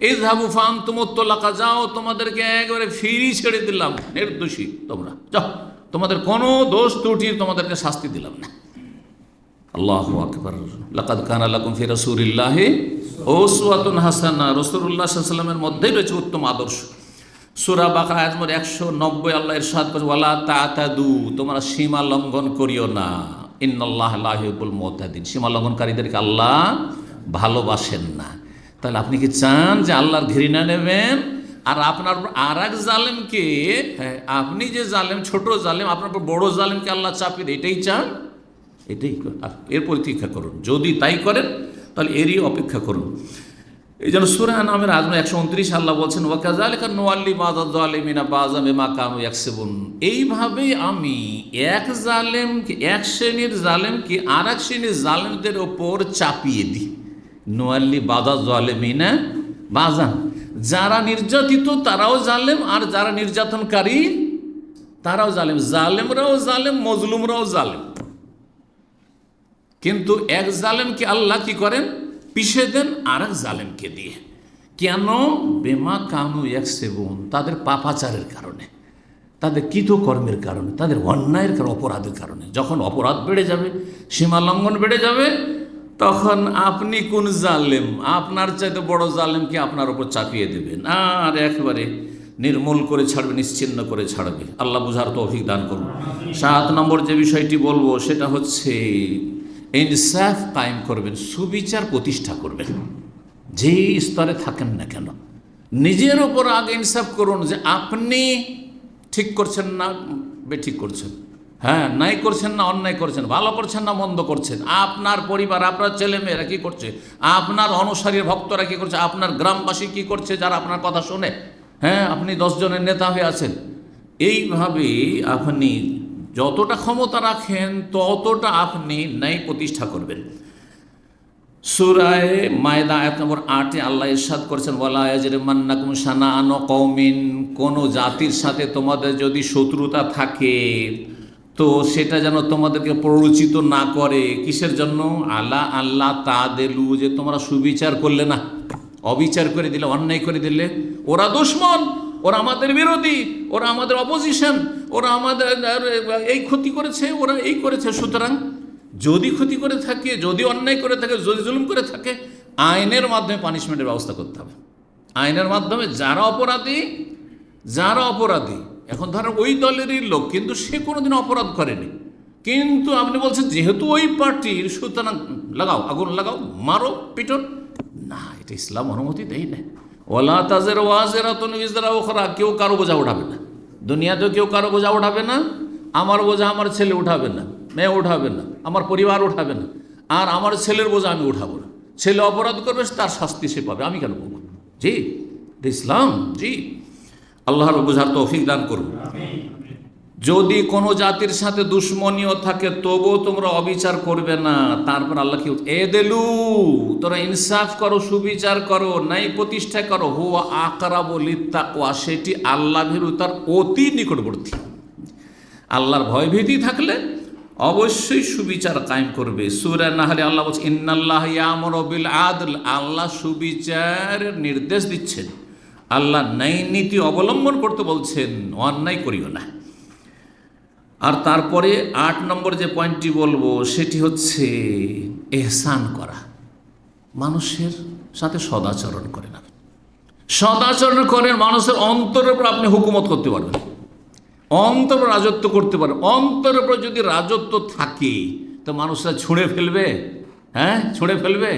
এই ধাবু ফান তুমুত্তলাকা, যাও তোমাদেরকে একবারে ফিরি ছেড়ে দিলাম, নির্দোষী তোমরা যাও, তোমাদের কোনো দোষ ত্রুটির তোমাদেরকে শাস্তি দিলাম না। আল্লাহু আকবার। লাকাদ কানা লাকুম ফি রাসূলিল্লাহি উসওয়াতুন হাসানাহ। রাসূলুল্লাহ সাল্লাল্লাহু আলাইহি ওয়াসাল্লামের মধ্যেই রয়েছে উত্তম আদর্শ। সূরা বাকারা আয়াত নম্বর ১৯০ আল্লাহ ইরশাদ করেছে, ওয়ালা তাতাদু, তোমরা সীমা লঙ্ঘন করিও না। ইন্নাল্লাহা লা ইউহিব্বুল মুতাদিন, সীমা লঙ্ঘনকারীদেরকে আল্লাহ ভালোবাসেন না। তাহলে আপনি কি চান যে আল্লাহর ঘৃণা নেবেন আর আপনার আর এক জালেমকে, আপনি যে জালেম, ছোট জালেম, আপনার বড় জালেমকে আল্লাহ চাপিয়ে দেয়, এটাই চান? এটাই এর প্রতীক্ষা করুন। যদি তাই করেন তাহলে এরই অপেক্ষা করুন। এই জন্য সূরা আনআমের আয়াত ১২৯ আল্লাহ বলছেন, ওয়াকাযালিকা নুওয়াল্লি বাযায যালিমিনা বাযাম বিমা কানু ইয়াকসিবুন, এইভাবেই আমি এক জালেমকে, এক শ্রেণীর জালেমকে আর এক শ্রেণীর জালেমদের ওপর চাপিয়ে দিই। নুওয়াল্লি বাযায যালিমিনা বাযান, যারা নির্যাতিত তারাও জালেম, আর যারা নির্যাতনকারী তারাও জালেম। জালেমরাও জালেম, মজলুমরাও জালেম। কিন্তু এক জালেমকে আল্লাহ কি করেন? পিষে দেন আর এক জালেমকে দিয়ে। কেন? বেমা কানু ইয়াকসিবুন, তাদের পাপাচারের কারণে, তাদের কৃতকর্মের কারণে, তাদের অন্যায়ের কারণে, অপরাধের কারণে। যখন অপরাধ বেড়ে যাবে, সীমা লঙ্ঘন বেড়ে যাবে, তখন আপনি কোন জালেম, আপনার চাইতে বড় জালেমকে আপনার ওপর চাপিয়ে দেবেন আর একেবারে নির্মূল করে ছাড়বে, নিশ্চিহ্ন করে ছাড়বে। আল্লাহ বুঝার তৌফিক দান করুন। ৭ নম্বর যে বিষয়টি বলবো সেটা হচ্ছে ইনসাফ কায়েম করবেন, সুবিচার প্রতিষ্ঠা করবেন। যেই স্তরে থাকেন না কেন, নিজের ওপর আগে ইনসাফ করুন যে আপনি ঠিক করছেন না বেঠিক করছেন, ন্যায় করছেন না অন্যায় করছেন, ভালো করছেন না মন্দ করছেন। আপনার পরিবার, আপনার ছেলেমেয়েরা কী করছে, আপনার অনুসারী ভক্তরা কী করছে, আপনার গ্রামবাসী কী করছে যারা আপনার কথা শোনে, আপনি ১০ জনের নেতা হয়ে আছেন। এইভাবে আপনি যতটা ক্ষমতা রাখেন ততটা আপনি ন্যায় প্রতিষ্ঠা করবেন। সূরা মায়দা আয়াত নম্বর ৮ আল্লাহ ইরশাদ করেছেন, ওয়ালা ইয়াজরিমান্নাকুম শানাআনু কওমিন, কোনো জাতির সাথে তোমাদের যদি শত্রুতা থাকে তো সেটা যেন তোমাদেরকে প্ররোচিত না করে। কিসের জন্য? আল্লাহ তাদেলু, যে তোমরা সুবিচার করলে না, অবিচার করে দিলে, অন্যায় করে দিলে। ওরা দুশমন, ওরা আমাদের বিরোধী, ওরা আমাদের অপোজিশন, ওরা আমাদের এই ক্ষতি করেছে, ওরা এই করেছে। সুতরাং যদি ক্ষতি করে থাকে, যদি অন্যায় করে থাকে, যদি জুলুম করে থাকে, আইনের মাধ্যমে পানিশমেন্টের ব্যবস্থা করতে হবে। আইনের মাধ্যমে যারা অপরাধী, এখন ধরেন ওই দলেরই লোক কিন্তু সে কোনোদিন অপরাধ করেনি, কিন্তু আপনি বলছেন যেহেতু ওই পার্টির, সুতরাং লাগাও, আগুন লাগাও, মারো, পিটন না, এটা ইসলাম অনুমতি দেয় না। ওয়ালা তাজিরু ওয়াজিরাতুন উযরা উখরা, কেউ কারো বোঝা উঠাবে না। দুনিয়াতেও কেউ কারো বোঝা উঠাবে না। আমার বোঝা আমার ছেলে উঠাবে না, মেয়ে উঠাবে না, আমার পরিবার উঠাবে না, আর আমার ছেলের বোঝা আমি উঠাবো না। ছেলে অপরাধ করবে, তার শাস্তি সে পাবে, আমি কেন পাবো? জি, ইসলাম। জি, আল্লাহর বুঝার তৌফিক দান করুন। যদি কোনো জাতির সাথে দুশ্মনীয় থাকে তবুও তোমরা অবিচার করবে না। তারপর আল্লাহ কি, এদেলু, তোরা ইনসাফ করো, সুবিচার করো, ন্যায় প্রতিষ্ঠা করো, হুয়া আকরাবু লিত্তাকওয়া, সেটি আল্লাহ ভীরুতার অতি নিকটবর্তী। আল্লাহর ভয়ভীতি থাকলে অবশ্যই সুবিচার কায়েম করবে। সূরা নাহলে আল্লাহ বলছেন, ইন্নাল্লাহা ইয়ামুরু বিল আদল, আল্লাহ সুবিচারের নির্দেশ দিচ্ছেন, আল্লাহ ন্যায় নীতি অবলম্বন করতে বলছেন, অন্যায় করিও না। আর তারপরে ৮ নম্বর যে পয়েন্টটি বলবো সেটি হচ্ছে ইহসান করা, মানুষের সাথে সদাচরণ করেন। আপনি সদাচরণ করেন, মানুষের অন্তরের উপর আপনি হুকুমত করতে পারবেন, অন্তর রাজত্ব করতে পারবেন। অন্তরের উপর যদি রাজত্ব থাকে তো মানুষরা ছুঁড়ে ফেলবে, হ্যাঁ ছুঁড়ে ফেলবে,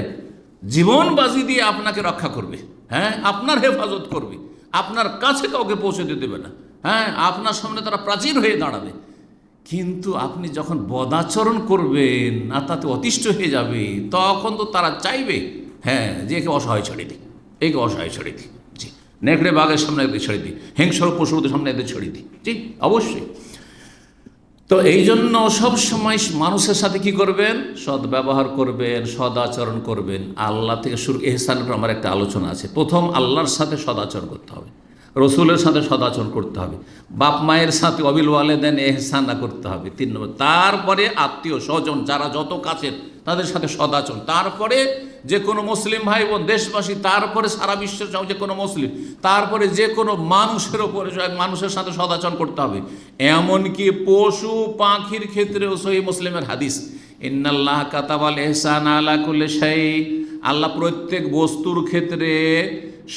জীবন বাজি দিয়ে আপনাকে রক্ষা করবে, হ্যাঁ আপনার হেফাজত করবে, আপনার কাছে কাউকে পৌঁছে দেবে না, হ্যাঁ আপনার সামনে তারা প্রাচীর হয়ে দাঁড়াবে। কিন্তু আপনি যখন বদাচরণ করবেন আর তাতে অতিষ্ঠ হয়ে যাবে, তখন তো তারা চাইবে হ্যাঁ যে একে অসহায় ছেড়ে দিই, একে অসহায় ছেড়ে দিই, জি নেকড়ে বাঘের সামনে এদের ছেড়ে দিই, হিংস্র পশুদের সামনে এদের ছেড়ে দিই, জি অবশ্যই। তো এই জন্য সবসময় মানুষের সাথে কি করবেন, সদ্ব্যবহার করবেন, সদাচরণ করবেন। আল্লাহ থেকে শুরু, এহসানের উপর আমার একটা আলোচনা আছে। প্রথম আল্লাহর সাথে সদাচরণ করতে হবে, রসুলের সাথে সদাচরণ করতে হবে, বাপ মায়ের সাথে অবিল ওয়ালেদেন এহসানা করতে হবে 3 নম্বর। তারপরে আত্মীয় স্বজন যারা যত কাছের তাদের সাথে সদাচরণ, তারপরে যে কোনো মুসলিম ভাই বোন দেশবাসী, তারপরে সারা বিশ্বের যে কোনো মুসলিম, তারপরে যে কোনো মানুষের ওপরে মানুষের সাথে সদাচরণ করতে হবে। এমনকি পশু পাখির ক্ষেত্রেও সহিহ মুসলিমের হাদিস, ইন্নাল্লাহ কাতাবাল ইহসান আলা কুল্লি শাই, আল্লাহ প্রত্যেক বস্তুর ক্ষেত্রে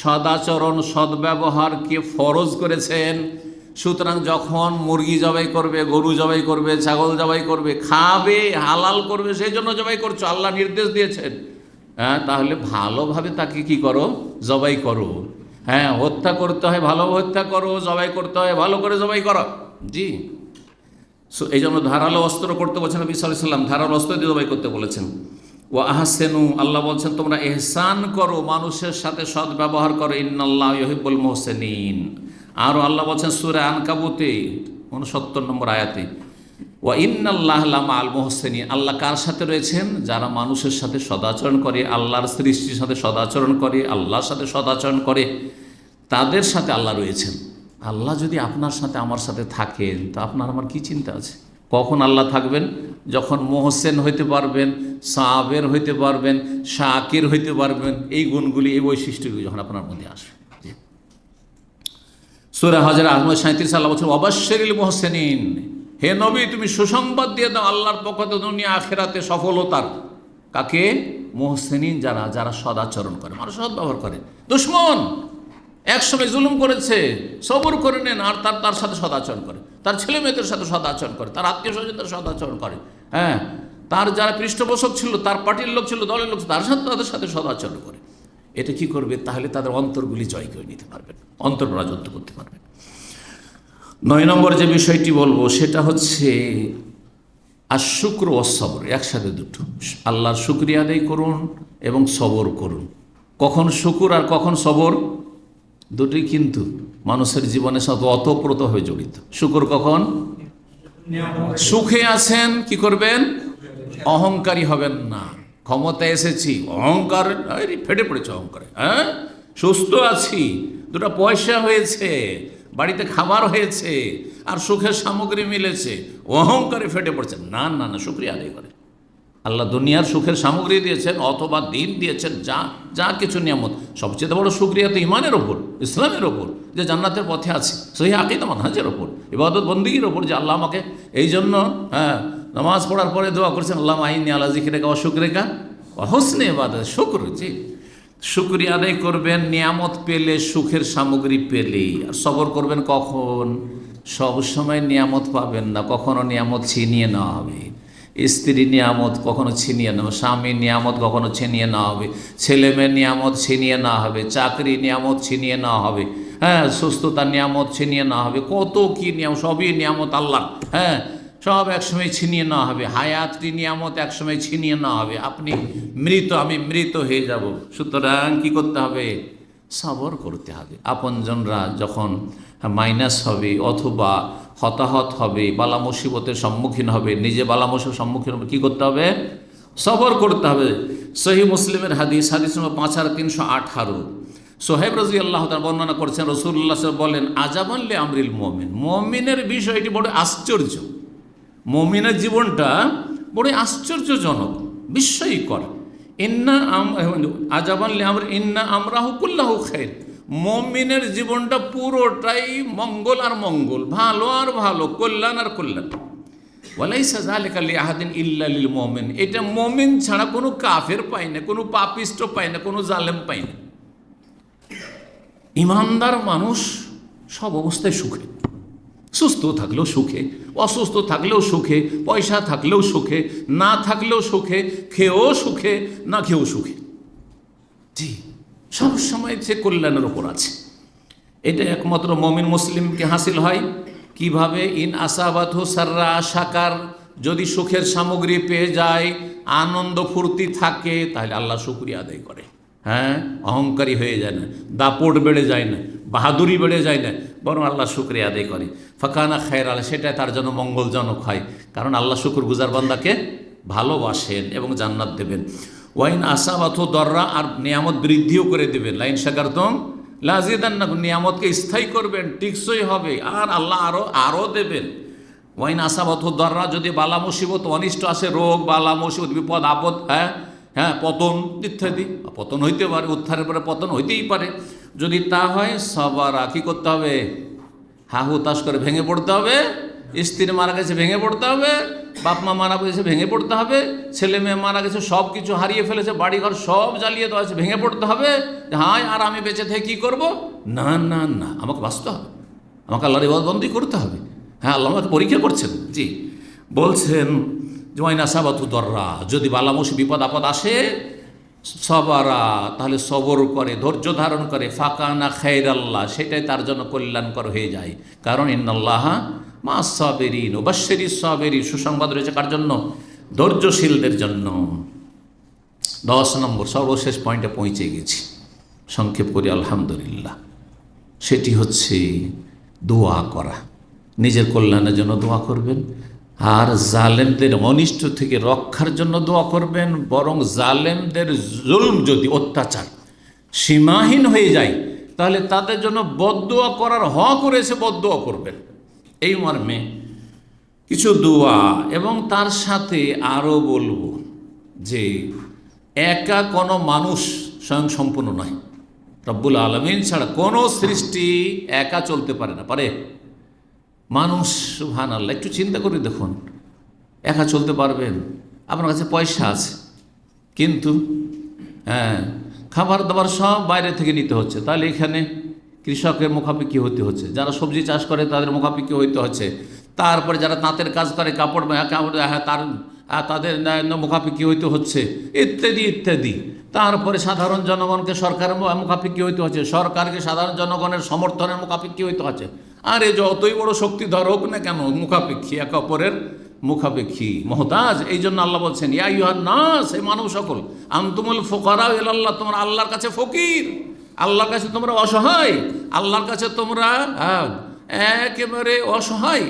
সদাচরণ সদ্ব্যবহারকে ফরজ করেছেন। সুতরাং যখন মুরগি জবাই করবে, গরু জবাই করবে, ছাগল জবাই করবে, খাবে, হালাল করবে, সেই জন্য জবাই করছো, আল্লাহ নির্দেশ দিয়েছেন, হ্যাঁ তাহলে ভালোভাবে তাকে কি করো, জবাই করো। হ্যাঁ হত্যা করতে হয় ভালোভাবে হত্যা করো, জবাই করতে হয় ভালো করে জবাই করো, জি। এই জন্য ধারালো অস্ত্র করতে বলছেন নবী সাল্লাল্লাহু আলাইহি ওয়াসাল্লাম, ধারালো অস্ত্র দিয়ে জবাই করতে বলেছেন। ওয়া আহসিনু, আল্লাহ বলছেন তোমরা ইহসান করো, মানুষের সাথে সদ্ব্যবহার করো, ইন্নাল্লাহা ইউহিব্বুল মুহসিনিন। আরও আল্লাহ বলছেন সূরা আনকাবুতে 69 নম্বর আয়াতে, ওয়া ইন্নাল্লাহা লামাআল মুহসিনিন, আল্লাহ কার সাথে রয়েছেন, যারা মানুষের সাথে সদাচরণ করে, আল্লাহর সৃষ্টির সাথে সদাচরণ করে, আল্লাহর সাথে সদাচরণ করে, তাদের সাথে আল্লাহ রয়েছেন। আল্লাহ যদি আপনার সাথে আমার সাথে থাকেন তো আপনার আমার কি চিন্তা আছে? কখন আল্লাহ থাকবেন? যখন মোহসেন হইতে পারবেন, সাবের হইতে পারবেন, শাকির হইতে পারবেন, এই গুণগুলি, এই বৈশিষ্ট্যগুলি যখন আপনার মধ্যে আসবে। সূরা হজর আহমদ 37 আল্লাহ বলছেন ওয়াবাশশিরিল মুহসিনিন, হে নবী তুমি সুসংবাদ দিয়ে দাও আল্লাহর পক্ষ থেকে দুনিয়া আখিরাতে সফলতার। কাকে? মুহসিনিন, যারা যারা সদাচরণ করে, মানুষ সদ্ব্যবহার করে। দুশমন একসময় জুলুম করেছে, সবর করে নেন, আর তার সাথে সদাচরণ করে, তার ছেলে মেয়েদের সাথে সদাচরণ করে, তার আত্মীয় স্বজনদের সদাচরণ করে, হ্যাঁ তার যারা পৃষ্ঠপোষক ছিল, তার পার্টির লোক ছিল, দলের লোক, তাদের সাথে সদাচরণ করে। এটা কি করবে? তাহলে তাদের অন্তরগুলি জয় করে নিতে পারবেন, অন্তর রাজত্ব করতে পারবেন। 9 নম্বর যে বিষয়টি বলবো সেটা হচ্ছে আশ-শুকর ওয়াস সবর, একসাথে দুটো। আল্লাহর শুকরিয়া আদায় করুন এবং সবর করুন। কখন শুকুর আর কখন সবর, দুটোই কিন্তু মানুষের জীবনের সাথে ওতপ্রোতভাবে জড়িত। শুকুর কখন? সুখে আছেন কি করবেন? অহংকারী হবেন না। ক্ষমতা এসেছি, অহংকার ফেটে পড়েছে অহংকারে, হ্যাঁ সুস্থ আছি, 2টা পয়সা হয়েছে, বাড়িতে খাবার হয়েছে, আর সুখের সামগ্রী মিলেছে, অহংকারে ফেটে পড়ছে না। না না, শুকরিয়া আদায় করে। আল্লাহ দুনিয়ার সুখের সামগ্রী দিয়েছেন অথবা দিন দিয়েছেন, যা কিছু নিয়ামত, সবচেয়ে বড় শুকরিয়া তো ইমানের ওপর, ইসলামের ওপর, যে জান্নাতের পথে আছে, সহিহ আকীদা মানহাজের ওপর, ইবাদত বন্দেগীর ওপর, যে আল্লাহ আমাকে এই জন্য নামাজ পড়ার পরে দোয়া করছেন আল্লাহ আইনি আলা যিকরিকা ওয়া শুকরিকা ওয়া হুসনি ইবাদাত, শুকর, জি শুকরিয়া আদায় করবেন নিয়ামত পেলে, সুখের সামগ্রী পেলে। আর সবর করবেন কখন? সব সময় নিয়ামত পাবেন না, কখনো নিয়ামত ছিনিয়ে নেওয়া হবে। স্ত্রী নিয়ামত কখনো ছিনিয়ে নেওয়া, স্বামী নিয়ামত কখনো ছিনিয়ে নেওয়া হবে, ছেলে মেয়ের নিয়ামত ছিনিয়ে নেওয়া হবে, চাকরি নিয়ামত ছিনিয়ে নেওয়া হবে, হ্যাঁ সুস্থতার নিয়ামত ছিনিয়ে নেওয়া হবে, কত কি নিয়ামত, সবই নিয়ামত আল্লাহ, হ্যাঁ সব একসময় ছিনিয়ে নেওয়া হবে। হায়াতটি নিয়ামত একসময় ছিনিয়ে নেওয়া হবে। আপনি মৃত, আমি মৃত হয়ে যাব। সুতরাং কী করতে হবে? সবর করতে হবে। আপনজনরা যখন মাইনাস হবে অথবা হতাহত হবে, বালা মুসিবতের সম্মুখীন হবে, নিজে বালা মুসিবতের সম্মুখীন হবে, কী করতে হবে? সবর করতে হবে। সহিহ মুসলিমের হাদিস নম্বর 5318, সোহেব রাদিয়াল্লাহু তাআলা বর্ণনা করেছেন, রাসূলুল্লাহ সাল্লাল্লাহু আলাইহি ওয়াসাল্লাম বলেন আজাবান লি আমরিল মুমিন, মুমিনের বিষয়টি বড় আশ্চর্য, মুমিনের জীবনটা বড় আশ্চর্যজনক, বিস্ময়কর। আজাবান লি আমর ইন্না আমরাহু কুল্লাহু খায়র, মুমিনের জীবনটা পুরোটাই মঙ্গল আর মঙ্গল, ভালো আর ভালো, কল্যাণ আর কল্যাণ। ওয়ালাইসা যালিকা লিআহাদিন ইল্লা লিল মুমিন, এটা মুমিন ছাড়া কোনো কাফের পায় না, কোনো পাপিষ্ট পায় না, কোনো জালেম পায় না। ইমানদার মানুষ সব অবস্থায় সুখে, সুস্থ থাকলেও সুখে, অসুস্থ থাকলেও সুখে, পয়সা থাকলেও সুখে, না থাকলেও সুখে, খেয়েও সুখে, না খেয়েও সুখে। জি, সবসময় সে কল্যাণের ওপর আছে। এটা একমাত্র মুমিন মুসলিমকে হাসিল হয় কিভাবে? ইন আসাবাতহু সাররা শাকার, যদি সুখের সামগ্রী পেয়ে যায়, আনন্দ ফুর্তি থাকে, তাহলে আল্লাহ শুকরিয়া আদায় করে। হ্যাঁ, অহংকারী হয়ে যায় না, দাপট বেড়ে যায় না, বাহাদুরি বেড়ে যায় না, বরং আল্লাহ শুকরিয়া আদায় করে। ফাকানা খায়রাল, সেটা তার জন্য মঙ্গলজনক হয়, কারণ আল্লাহ শুকরগুজার বান্দাকে ভালোবাসেন এবং জান্নাত দেবেন। ওয়াইন আসাবাতহু দররা, আর নিয়ামত বৃদ্ধিও করে দেবেন। লাইন শাকারতুম লাযিদান্নাকুম, নিয়ামতকে স্থায়ী করবেন, টিকসই হবে, আর আল্লাহ আরও দেবেন। ওয়াইন আসাবাতহু দররা, যদি বালা মুসিবত অনিষ্ট আসে, রোগ বালা মুসিবত বিপদ আপদ, হ্যাঁ পতন ইত্যাদি, পতন হইতে পারে, উত্থানের পরে পতন হইতেই পারে, যদি তা হয় সবারা, কি করতে হবে? হা হুতাশ করে ভেঙে পড়তে হবে। স্ত্রী মারা গেছে ভেঙে পড়তে হবে, বাপ মা মারা গেছে ভেঙে পড়তে হবে, ছেলে মেয়ে মারা গেছে, সব কিছু হারিয়ে ফেলেছে, বাড়িঘর সব জ্বালিয়ে দেওয়া আছে, ভেঙে পড়তে হবে। হায়, আর আমি বেঁচে থেকে কী করবো? না না না, আমাকে বাঁচতে হবে, আমাকে আল্লাহর ইবাদতবন্দি করতে হবে। হ্যাঁ, আল্লাহ আমাকে পরীক্ষা করছেন। জি, বলছেন ওয়াইন আসাবাতহু দররা, যদি বালা মুসিবত বিপদ আপদ আসে, সবারা, তাহলে সবর করে, ধৈর্য ধারণ করে, ফাকানা খায়রাল্লাহ, সেটাই তার জন্য কল্যাণকর হয়ে যায়। কারণ ইন্নাল্লাহা মা'আস সাবিরিন ওয়া বাশশিরিস সাবিরিন, সুসংবাদ রয়েছে কার জন্য? ধৈর্যশীলদের জন্য। 10 নম্বর সর্বশেষ পয়েন্টে পৌঁছে গেছি, সংক্ষেপ করি আলহামদুলিল্লাহ। সেটি হচ্ছে দোয়া করা। নিজের কল্যাণের জন্য দোয়া করবেন, আর জালেমদের অনিষ্ট থেকে রক্ষার জন্য দোয়া করবেন। বরং জালেমদের জুলম, যদি অত্যাচার সীমাহীন হয়ে যায়, তাহলে তাদের জন্য বদদোয়া করার হক রয়েছে, বদদোয়া করবেন। এই মর্মে কিছু দোয়া, এবং তার সাথে আরও বলবো যে একা কোনো মানুষ স্বয়ং সম্পূর্ণ নয়। রব্বুল আলামিন ছাড়া কোনো সৃষ্টি একা চলতে পারে না। পারে? মানুষ, সুবহানাল্লাহ, একটু চিন্তা করে দেখুন, একা চলতে পারবেন? আপনার কাছে পয়সা আছে, কিন্তু খাবার দাবার সব বাইরে থেকে নিতে হচ্ছে, তাহলে এখানে কৃষকের মুখাপেক্ষি হতে হচ্ছে, যারা সবজি চাষ করে তাদের মুখাপেক্ষি হইতে হচ্ছে, তারপরে যারা তাঁতের কাজ করে, কাপড় তাদের মুখাপেক্ষি হইতে হচ্ছে, ইত্যাদি ইত্যাদি। তারপরে সাধারণ জনগণকে সরকারের মুখাপেক্ষি হইতে হচ্ছে, সরকারকে সাধারণ জনগণের সমর্থনের মুখাপেক্ষি হইতে হচ্ছে। আর এই যতই বড় শক্তিধর হোক না কেন, মুখাপেক্ষী, একে অপরের মুখাপেক্ষী, মহতাজ। এই জন্য আল্লাহ বলছেন, ইয়া আইয়ুহান নাস, এই মানব সকল, আনতুমুল ফুকারা ইলাল্লাহ, তোমরা আল্লাহর কাছে ফকির, আল্লাহর কাছে তোমরা অসহায়, আল্লাহর কাছে তোমরা একেবারে অসহায়।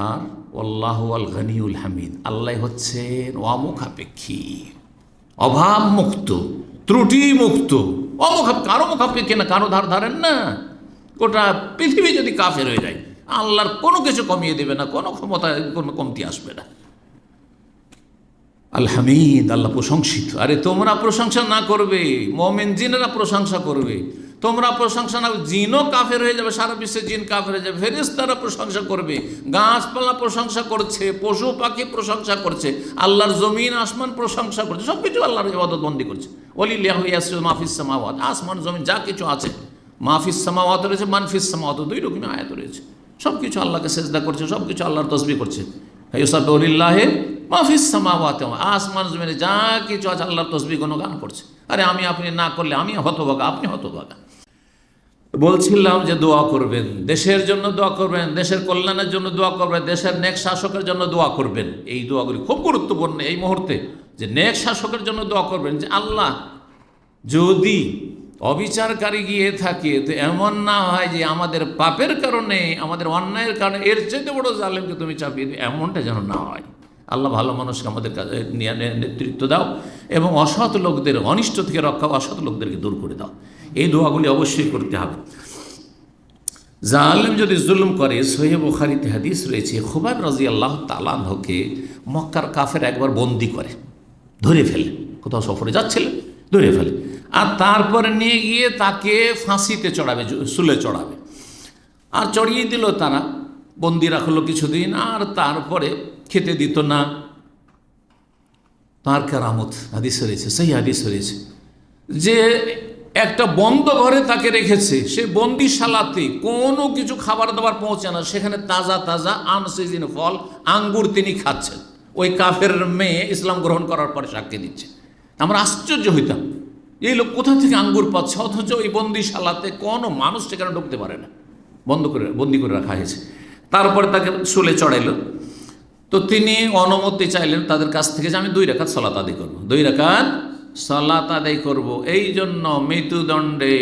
আর আল্লাহু আল গনিউল হামিদ, আল্লাহ হচ্ছেন অমুখাপেক্ষী, অভাব মুক্ত, ত্রুটি মুক্ত, কারো মুখাপেক্ষী না, কারো ধার ধারেন না। গোটা পৃথিবী যদি কাফের হয়ে যায়, আল্লাহর কোনো কিছু কমিয়ে দেবে না, কোনো ক্ষমতা, কোনো কমতি আসবে না। আল হামিদ, আল্লাহ প্রশংসিত। আরে তোমরা প্রশংসা না করবে, মুমিন জিনেরা প্রশংসা করবে। তোমরা প্রশংসা না, জিনও কাফের হয়ে যাবে, সারা বিশ্বে জিন কাফের হয়ে যাবে, ফেরেশতারা প্রশংসা করবে, গাছপালা প্রশংসা করছে, পশু পাখি প্রশংসা করছে, আল্লাহর জমিন আসমান প্রশংসা করছে, সব কিছু আল্লাহর ইবাদত বন্দি করছে। ওয়ালিল্লাহি ইয়াসজুদু মা ফিস সামাওয়াত, আসমান জমিন যা কিছু আছে, মাহফিস সামাওয়াত রয়েছে, মানফিস সামাওয়াত, দুই রকমই আয়াত রয়েছে। সব কিছু আল্লাহকে সেজদা করছে, সব কিছু আল্লাহর তসবিহ করছে। ইউসাব্বিহু লিল্লাহি মাহফিস সামাওয়াত, আসমান জমিনে যা কিছু আছে আল্লাহর তসবিহ গুণগান করছে। আরে আমি আপনি না করলে আমি হতভাগা, আপনি হতভাগা। বলছিলাম যে দোয়া করবেন, দেশের জন্য দোয়া করবেন, দেশের কল্যাণের জন্য দোয়া করবেন, দেশের নেক শাসকের জন্য দোয়া করবেন। এই দোয়াগুলি খুব গুরুত্বপূর্ণ এই মুহূর্তে, যে নেক শাসকের জন্য দোয়া করবেন, যে আল্লাহ যদি অবিচারকারী গিয়ে থাকে, তো এমন না হয় যে আমাদের পাপের কারণে, আমাদের অন্যায়ের কারণে এর চাইতে বড় জালেমকে তুমি চাপিয়ে দিও, এমনটা যেন না হয়। আল্লাহ ভালো মানুষকে আমাদের কাছে নিয়ে নেতৃত্ব দাও, এবং অসৎ লোকদের অনিষ্ট থেকে রক্ষা, অসৎ লোকদেরকে দূর করে দাও। এই দোয়াগুলি অবশ্যই করতে হবে। জালেম যদি জুলুম করে, সহিহ বুখারীতে হাদিস রয়েছে, খুবাইব রাদিয়াল্লাহু তাআলা আনহুকে মক্কার কাফের একবার বন্দি করে, ধরে ফেলে, কোথাও সফরে যাচ্ছিলেন, ধরে ফেলে, আর তারপরে নিয়ে গিয়ে তাকে ফাঁসিতে চড়াবে, শুলে চড়াবে। আর চড়িয়ে দিল তারা, বন্দি রাখলো কিছুদিন, আর তারপরে খেতে দিত না। তার কেরামত হাদিস রয়েছে, সেই হাদিস রয়েছে যে একটা বন্ধ ঘরে তাকে রেখেছে, সে বন্দিশালাতে কোনো কিছু খাবার দাবার পৌঁছে না, সেখানে তাজা তাজা আনসিজন ফল আঙ্গুর তিনি খাচ্ছেন। ওই কাফের মেয়ে ইসলাম গ্রহণ করার পরে সাক্ষী দিচ্ছে। আমরা আশ্চর্য হইতাম, এই লোক কোথা থেকে আঙ্গুর পাচ্ছে, অথচ ওই বন্দিশালাতে কোনো মানুষ সেখানে ঢুকতে পারে না, বন্দি করে রাখা হয়েছে। তারপরে তাকে শুলে চড়াইল। তো তিনি অনুমতি চাইলেন তাদের কাছ থেকে যে আমি 2 রাকাত সালাত আদায় করবো, 2 রাকাত সালাত আদায় করব। এই জন্য মৃত্যুদণ্ডে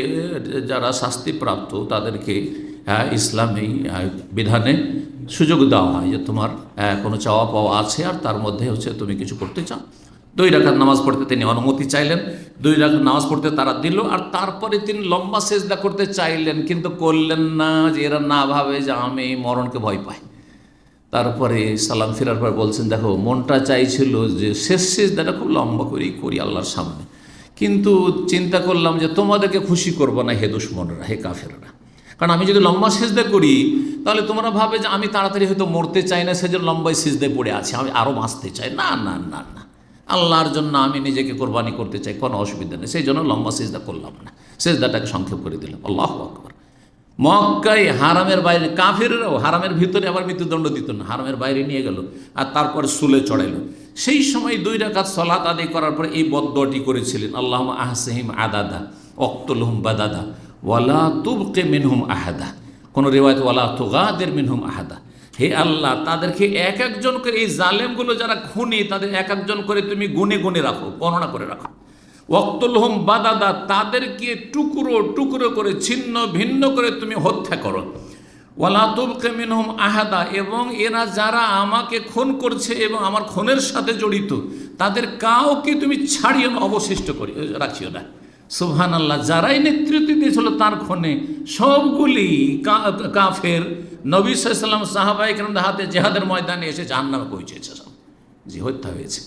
যারা শাস্তিপ্রাপ্ত তাদেরকে ইসলামী বিধানে সুযোগ দেওয়া হয় যে তোমার কোনো চাওয়া পাওয়া আছে আর তার মধ্যে হচ্ছে তুমি কিছু করতে চাও। 2 রাকাত নামাজ পড়তে তিনি অনুমতি চাইলেন, 2 রাকাত নামাজ পড়তে তারা দিল। আর তারপরে তিনি লম্বা সেজদা করতে চাইলেন, কিন্তু করলেন না, যে এরা না ভাবে যে আমি মরণকে ভয় পাই। তারপরে সালাম ফেরার পর বলছেন, দেখো মনটা চাইছিল যে শেষ সেজদাটা খুব লম্বা করেই করি আল্লাহর সামনে, কিন্তু চিন্তা করলাম যে তোমাদেরকে খুশি করবো না হে দুশমনরা, হে কাফেররা, কারণ আমি যদি লম্বা সেজদা করি তাহলে তোমরা ভাবে যে আমি তাড়াতাড়ি হয়তো মরতে চাই না, সেজন্য লম্বাই সেজদায় পড়ে আছি, আমি আরও বাঁচতে চাই। না না না না, আল্লাহর জন্য আমি নিজেকে কোরবানি করতে চাই, কোনো অসুবিধা নেই, সেই জন্য লম্বা সেজদা করলাম না, সেজদাটাকে সংক্ষেপ করে দিলাম। আল্লাহু আকবার। মক্কায় হারামের বাইরে কাফেররাও হারামের ভিতরে আবার মৃত্যুদণ্ড দিত না, হারামের বাইরে নিয়ে গেল আর তারপরে শুলে চড়াইল। সেই সময় 2 রাকাত সালাত আদায় করার পরে এই বদদুয়াটি করেছিলেন, আল্লাহুম্মা আহসিহিম আদাদা ওয়াকতুলহুম বাদাদা ওয়ালা তুবকি মিনহুম আহাদা, কোনো রিওয়ায়াতে ওয়ালা তুগাদির মিনহুম আহাদা। হে আল্লাহ, তাদেরকে এক একজন করে, এই জালেমগুলো যারা খুনি তাদের এক একজন করে তুমি গুনে গুনে রাখো, গণনা করে রাখো। ওয়াকতুলহুম বাদাদা, তাদেরকে টুকরো টুকরো করে ছিন্ন ভিন্ন করে তুমি হত্যা করো। ওয়ালা তুবকি মিনহুম আহাদা, এবং এরা যারা আমাকে খুন করছে এবং আমার খুনের সাথে জড়িত তাদের কাউকে তুমি ছাড়িও না, অবশিষ্ট করে রাখিও না। সুবহানাল্লাহ। যারাই নেতৃত্ব দিয়েছিল তার খুনে সবগুলি কাফের, নবী সাল্লাল্লাহু আলাইহি ওয়াসাল্লাম সাহাবায়ে কেরামদের হাতে জিহাদের ময়দানে এসে জাহান্নামে পৌঁছেছে, সব জি হত্যা হয়েছে।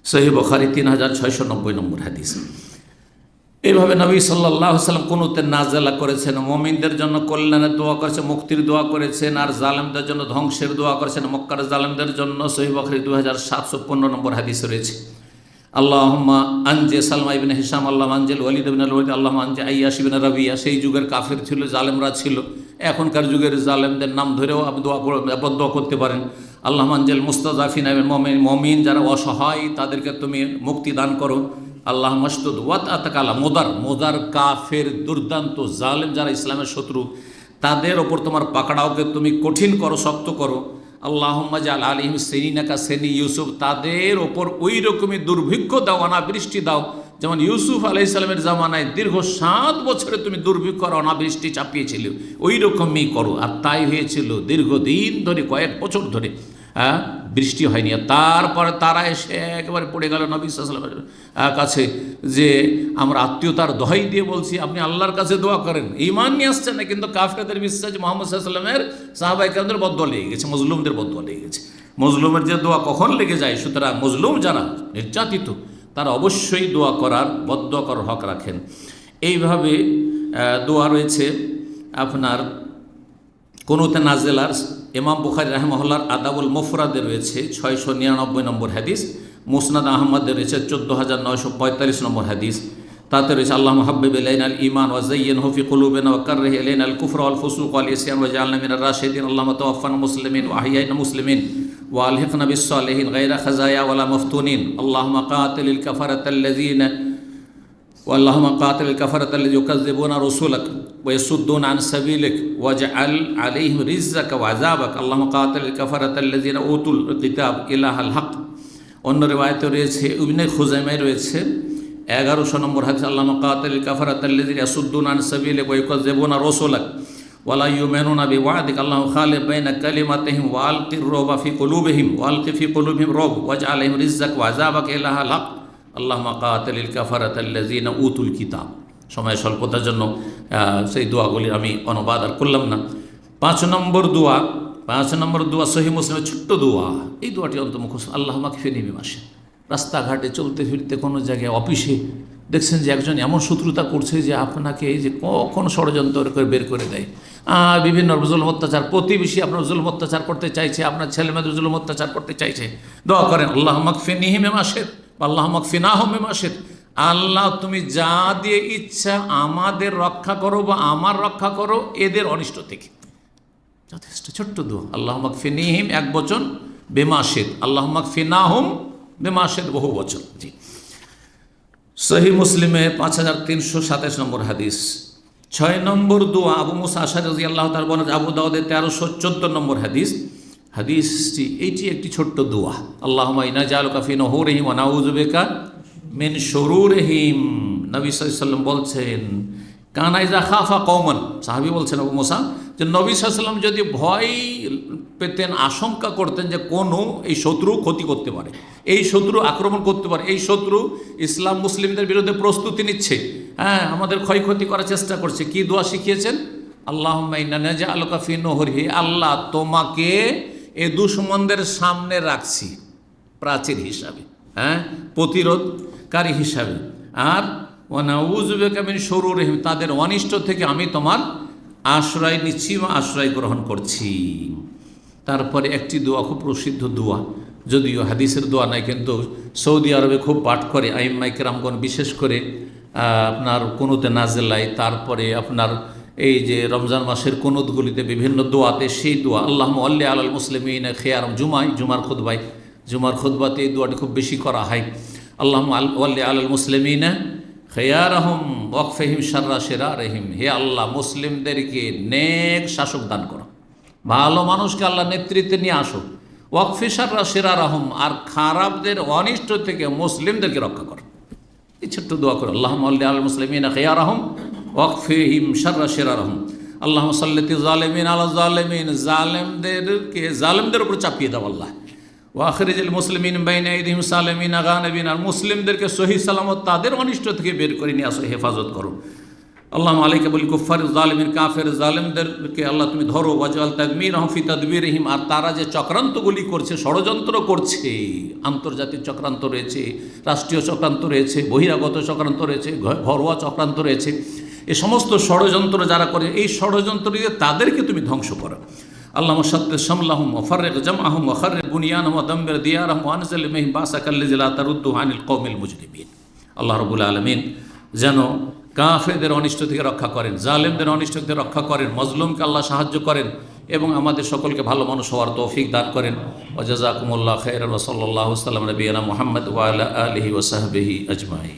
সহিহ বুখারী 3690 নম্বর হাদিস। এইভাবে নবী সাল্লাল্লাহু আলাইহি ওয়াসাল্লাম কুনুতে নাজেলা করেছেন, মুমিনদের জন্য কল্যাণের দোয়া করেছেন, মুক্তির দোয়া করেছেন, আর জালেমদের জন্য ধ্বংসের দোয়া করেছেন, মক্কার জালেমদের জন্য। সহিহ বুখারী 2715 নম্বর হাদিস রয়েছে। আল্লাহুম্মা আনজে সালমা ইবনে হিশাম, আল্লাহুম্মা আনজিল ওয়ালিদ ইবনে ওয়ালিদ, আল্লাহুম্মা আনজে আইয়াশ ইবনে রাবিয়া। সেই যুগের কাফের ছিল, জালেমরা ছিল। এখনকার যুগের জালেমদের নাম ধরেও আপনি দোয়া করতে পারেন। আল্লাহুম্মা আনজিল মুস্তাযাফিনা মিনাল মুমিন, যারা অসহায় তাদেরকে তুমি মুক্তি দান করো। আল্লাহুম্মা আশদুদ ওয়াতআতাকা আলা মুদার কাফের, দুর্দান্ত জালেম যারা ইসলামের শত্রু, তাদের ওপর তোমার পাকড়াওকে তুমি কঠিন করো, শক্ত করো। আল্লাহুম্মা জাল আলাইহিম সিনিনাকা সিনি ইউসুফ, তাদের ওপর ওই রকমই দুর্ভিক্ষ দাও, অনাবৃষ্টি দাও, যেমন ইউসুফ আলাইহিস সালামের জামানায় দীর্ঘ 7 বছরে তুমি দুর্ভিক্ষ আর অনাবৃষ্টি চাপিয়েছিল, ওই রকমই করো। আর তাই হয়েছিল, দীর্ঘদিন ধরে, কয়েক বছর ধরে বৃষ্টি হয়নি। তারপরে তারা এসে একেবারে পড়ে গেল নবী সাল্লাল্লাহু আলাইহি ওয়াসাল্লামের কাছে যে আমরা আত্মীয়তার দোহাই দিয়ে বলছি আপনি আল্লাহর কাছে দোয়া করেন। ঈমান নিয়ে আসছে না, কিন্তু কাফেরদের বিশ্বাস মুহাম্মদ সাল্লাল্লাহু আলাইহি ওয়াসাল্লামের সাহাবায়ে কেরামদের বদদুয়া লেগে গেছে, মজলুমদের বদদুয়া লেগে গেছে। মজলুমের যে দোয়া কখন লেগে যায়, সুতরাং মজলুম যারা নির্যাতিত তারা অবশ্যই দোয়া করার, বদদুয়া করার হক রাখেন। এইভাবে দোয়া রয়েছে আপনার কুনুতে নাজেলার। ইমাম বুখারী রাহিমাহুল্লাহর আদাবুল মুফরাদে রয়েছে 699 নম্বর হাদিস, মুসনাদ আহমদে রয়েছে 14945 নম্বর হাদিস। তাতে রয়েছে আল্লাহুম্মা হাব্বিব ইলাইনাল ঈমান ওয়া যায়্যিনহু ফি কুলুবিনা ওয়া কাররিহ ইলাইনাল কুফরা ওয়াল ফুসুক ওয়াল ইসয়ান ওয়া জাআলনা মিনার রাশিদিন। আল্লাহুম্মা তাওয়াফানা মুসলিমিন ওয়া আহইয়ানা মুসলিমিন ওয়া আলহিকনা বিস সালিহিন গায়রা খাজায়া ওয়ালা মাফতুনিন। আল্লাহুম্মা কাতিলিল কাফারাতাল্লাযিনা اللهم قاتل الكفرة الذين يكذبون رسولك ويصدون عن سبيلك واجعل عليهم رزقك وعذابك اللهم قاتل الكفرة الذين اوتوا الكتاب اله الحق। অন্য রিওয়ায়াতে রয়েছে, ইবনে খুজাইমায় রয়েছে 1100 নম্বর হাদিস, আল্লাহুম্মা কাতিল কাফারাত আল্লাযিনা ইয়াসুদ্দুনা আন সাবিলিক ওয়া ইউকাযযিবুনা রাসূলাক ওয়া লা ইউমিনুনা বিওয়াদিক আল্লাহুম্মা খালিফ বাইনা কালিমাতিহিম ওয়া আলকির রুবা ফি কুলুবিহিম ওয়া আলকি ফি কুলুবিহিম রুব ওয়াজআল আলাইহিম রিজকাক ওয়া আযাবাকা ইলাহাল হক আল্লাহুম্মা কাতিলিল কাফারাতাল্লাযিনা উতুল কিতাব। সময় স্বল্পতার জন্য সেই দোয়াগুলি আমি অনুবাদ আর করলাম না। 5 নম্বর দোয়া সহিহ মুসলিমের ছোট্ট দোয়া। এই দোয়াটি অন্তর্মুখ, আল্লাহুম্মা কফিনি বিমা শি'তা। রাস্তাঘাটে চলতে ফিরতে, কোনো জায়গায়, অফিসে দেখছেন যে একজন এমন শত্রুতা করছে যে আপনাকে এই যে কখন ষড়যন্ত্র করে বের করে দেয়, আর বিভিন্ন জুলুম অত্যাচার, প্রতিবেশী আপনার জুলুম অত্যাচার করতে চাইছে, আপনার ছেলেমেয়েদের জুলুম অত্যাচার করতে চাইছে, দোয়া করেন আল্লাহ মাগফিরনিহিম মিমা শিত, আল্লাহ মাগফিরনাহুম মিমা শিত। আল্লাহ তুমি যা দিয়ে ইচ্ছা আমাদের রক্ষা করো বা আমার রক্ষা করো এদের অনিষ্ট থেকে। যথেষ্ট ছোট্ট দোয়া। আল্লাহ মাগফিরনিহিম এক বচন, বিমা শিত, আল্লাহ মাগফিরনাহুম বিমা শিত বহু বচন। জি, সহিহ মুসলিমে 5327 নম্বর হাদিস। 6 নম্বর দোয়া আবু মুসা আশআরী রাদিয়াল্লাহু তাআলা বলেন, আবু দাউদের 1314 নম্বর হাদিস। হাদিসটি এইটি একটি ছোট্ট দোয়া। আল্লাহুম্মা ইন্না জাআলুকা ফি নুহুরিহিম ওয়া নাউযু বিকা মিন শুরুরিহিম। নবী সাল্লাল্লাহু আলাইহি ওয়াসাল্লাম বলছেন, কানা ইযা খাফা কওমান, সাহাবী বলছেন আবু মুসা, যে নবী সাল্লাল্লাহু আলাইহি ওয়াসাল্লাম যদি ভয় পেতেন, আশঙ্কা করতেন যে কোনো এই শত্রু ক্ষতি করতে পারে, এই শত্রু আক্রমণ করতে পারে, এই শত্রু ইসলাম মুসলিমদের বিরুদ্ধে প্রস্তুতি নিচ্ছে, হ্যাঁ আমাদের ক্ষয়ক্ষতি করার চেষ্টা করছে, কি দোয়া শিখিয়েছেন? আল্লাহুম্মা ইন্না নাজআলুকা ফি নুহুরিহি, আল্লাহ তোমাকে এ দুশমনদের সামনে রাখছি প্রাচীর হিসাবে, হ্যাঁ প্রতিরোধকারী হিসাবে, আর ওয়া নাউযু বিকা মিন শুরুরিহিম, তাদের অনিষ্ট থেকে আমি তোমার আশ্রয় নিচ্ছি বা আশ্রয় গ্রহণ করছি। তারপরে একটি দোয়া, খুব প্রসিদ্ধ দোয়া, যদিও হাদিসের দোয়া নাই, কিন্তু সৌদি আরবে খুব পাঠ করে আইম্মায়ে কেরামগণ, বিশেষ করে আপনার কুনুতে নাজেলায়, তারপরে আপনার এই যে রমজান মাসের কুনুতগুলিতে বিভিন্ন দোয়াতে সেই দোয়া, আল্লাহুম্মা ওয়াল্লি আলাল মুসলিমিনা খিয়ারহুম, জুমার খুতবাতে এই দোয়াটি খুব বেশি করা হয়। আল্লাহুম্মা ওয়াল্লি আলাল মুসলিমিনা খিয়ারহুম ওয়াকফিহিম শাররা শিরারিহিম, হে আল্লাহ মুসলিমদেরকে নেক শাসক দান করো, ভালো মানুষকে আল্লাহ নেতৃত্বে নিয়ে আসো, ওয়াকফি শাররা শিরারহুম, আর খারাপদের অনিষ্ট থেকে মুসলিমদেরকে রক্ষা করো। এই ছোট্ট দোয়া করো, আল্লাহুম্মা ওয়াল্লি আলাল মুসলিমিনা খিয়ারহুম ওয়াকফিহিম শাররা শিরারহুম, আল্লাহুম্মা সাল্লিতিজ জালিমিন আলা জালিমিন, জালেমদের উপর চাপিয়ে দাও আল্লাহ, ওয়াখরিজিল মুসলিমিন বাইনা আইদিহিম সালিমিন গানিবিন, আর মুসলিমদেরকে সহি সালামত তাদের অনিষ্ট থেকে বের করে নিয়ে আসো, হেফাজত করো। আল্লাহুম্মা আলাইকা বিল কুফার জালিমিন, কাফের জালেমদেরকে আল্লাহ তুমি ধরো, ওয়াজআল তাদমিরহুম ফি তাদবিরিহিম, আর তারা যে চক্রান্তগুলি করছে, ষড়যন্ত্র করছে, আন্তর্জাতিক চক্রান্ত রয়েছে, রাষ্ট্রীয় চক্রান্ত রয়েছে, বহিরাগত চক্রান্ত রয়েছে, ঘরোয়া চক্রান্ত রয়েছে, এ সমস্ত ষড়যন্ত্র যারা করে, এই ষড়যন্ত্র দিয়ে তাদেরকে তুমি ধ্বংস করো। আল্লাহুম্মা শাত্তিত শামলাহুম ওয়া ফাররিক জামআহুম ওয়া খাররিব বুনিয়ানহুম ওয়া দাম্মির দিয়ারহুম ওয়া আনজিল মিনহুম বাসাকাল্লাযী লা তারুদ্দু আনিল কওমিল মুজরিমিন। আল্লাহ রাব্বুল আলামিন যেন কাফেরদের অনিষ্ট থেকে রক্ষা করেন, জালেমদের অনিষ্ট থেকে রক্ষা করেন, মজলুমকে আল্লাহ সাহায্য করেন এবং আমাদের সকলকে ভালো মানুষ হওয়ার তৌফিক দান করেন। ওয়া জাযাকুমুল্লাহু খাইরান ওয়া সাল্লাল্লাহু আলা নবিয়িনা মুহাম্মদ ওয়া আলা আলিহি ওয়া সাহবিহি আজমাইন।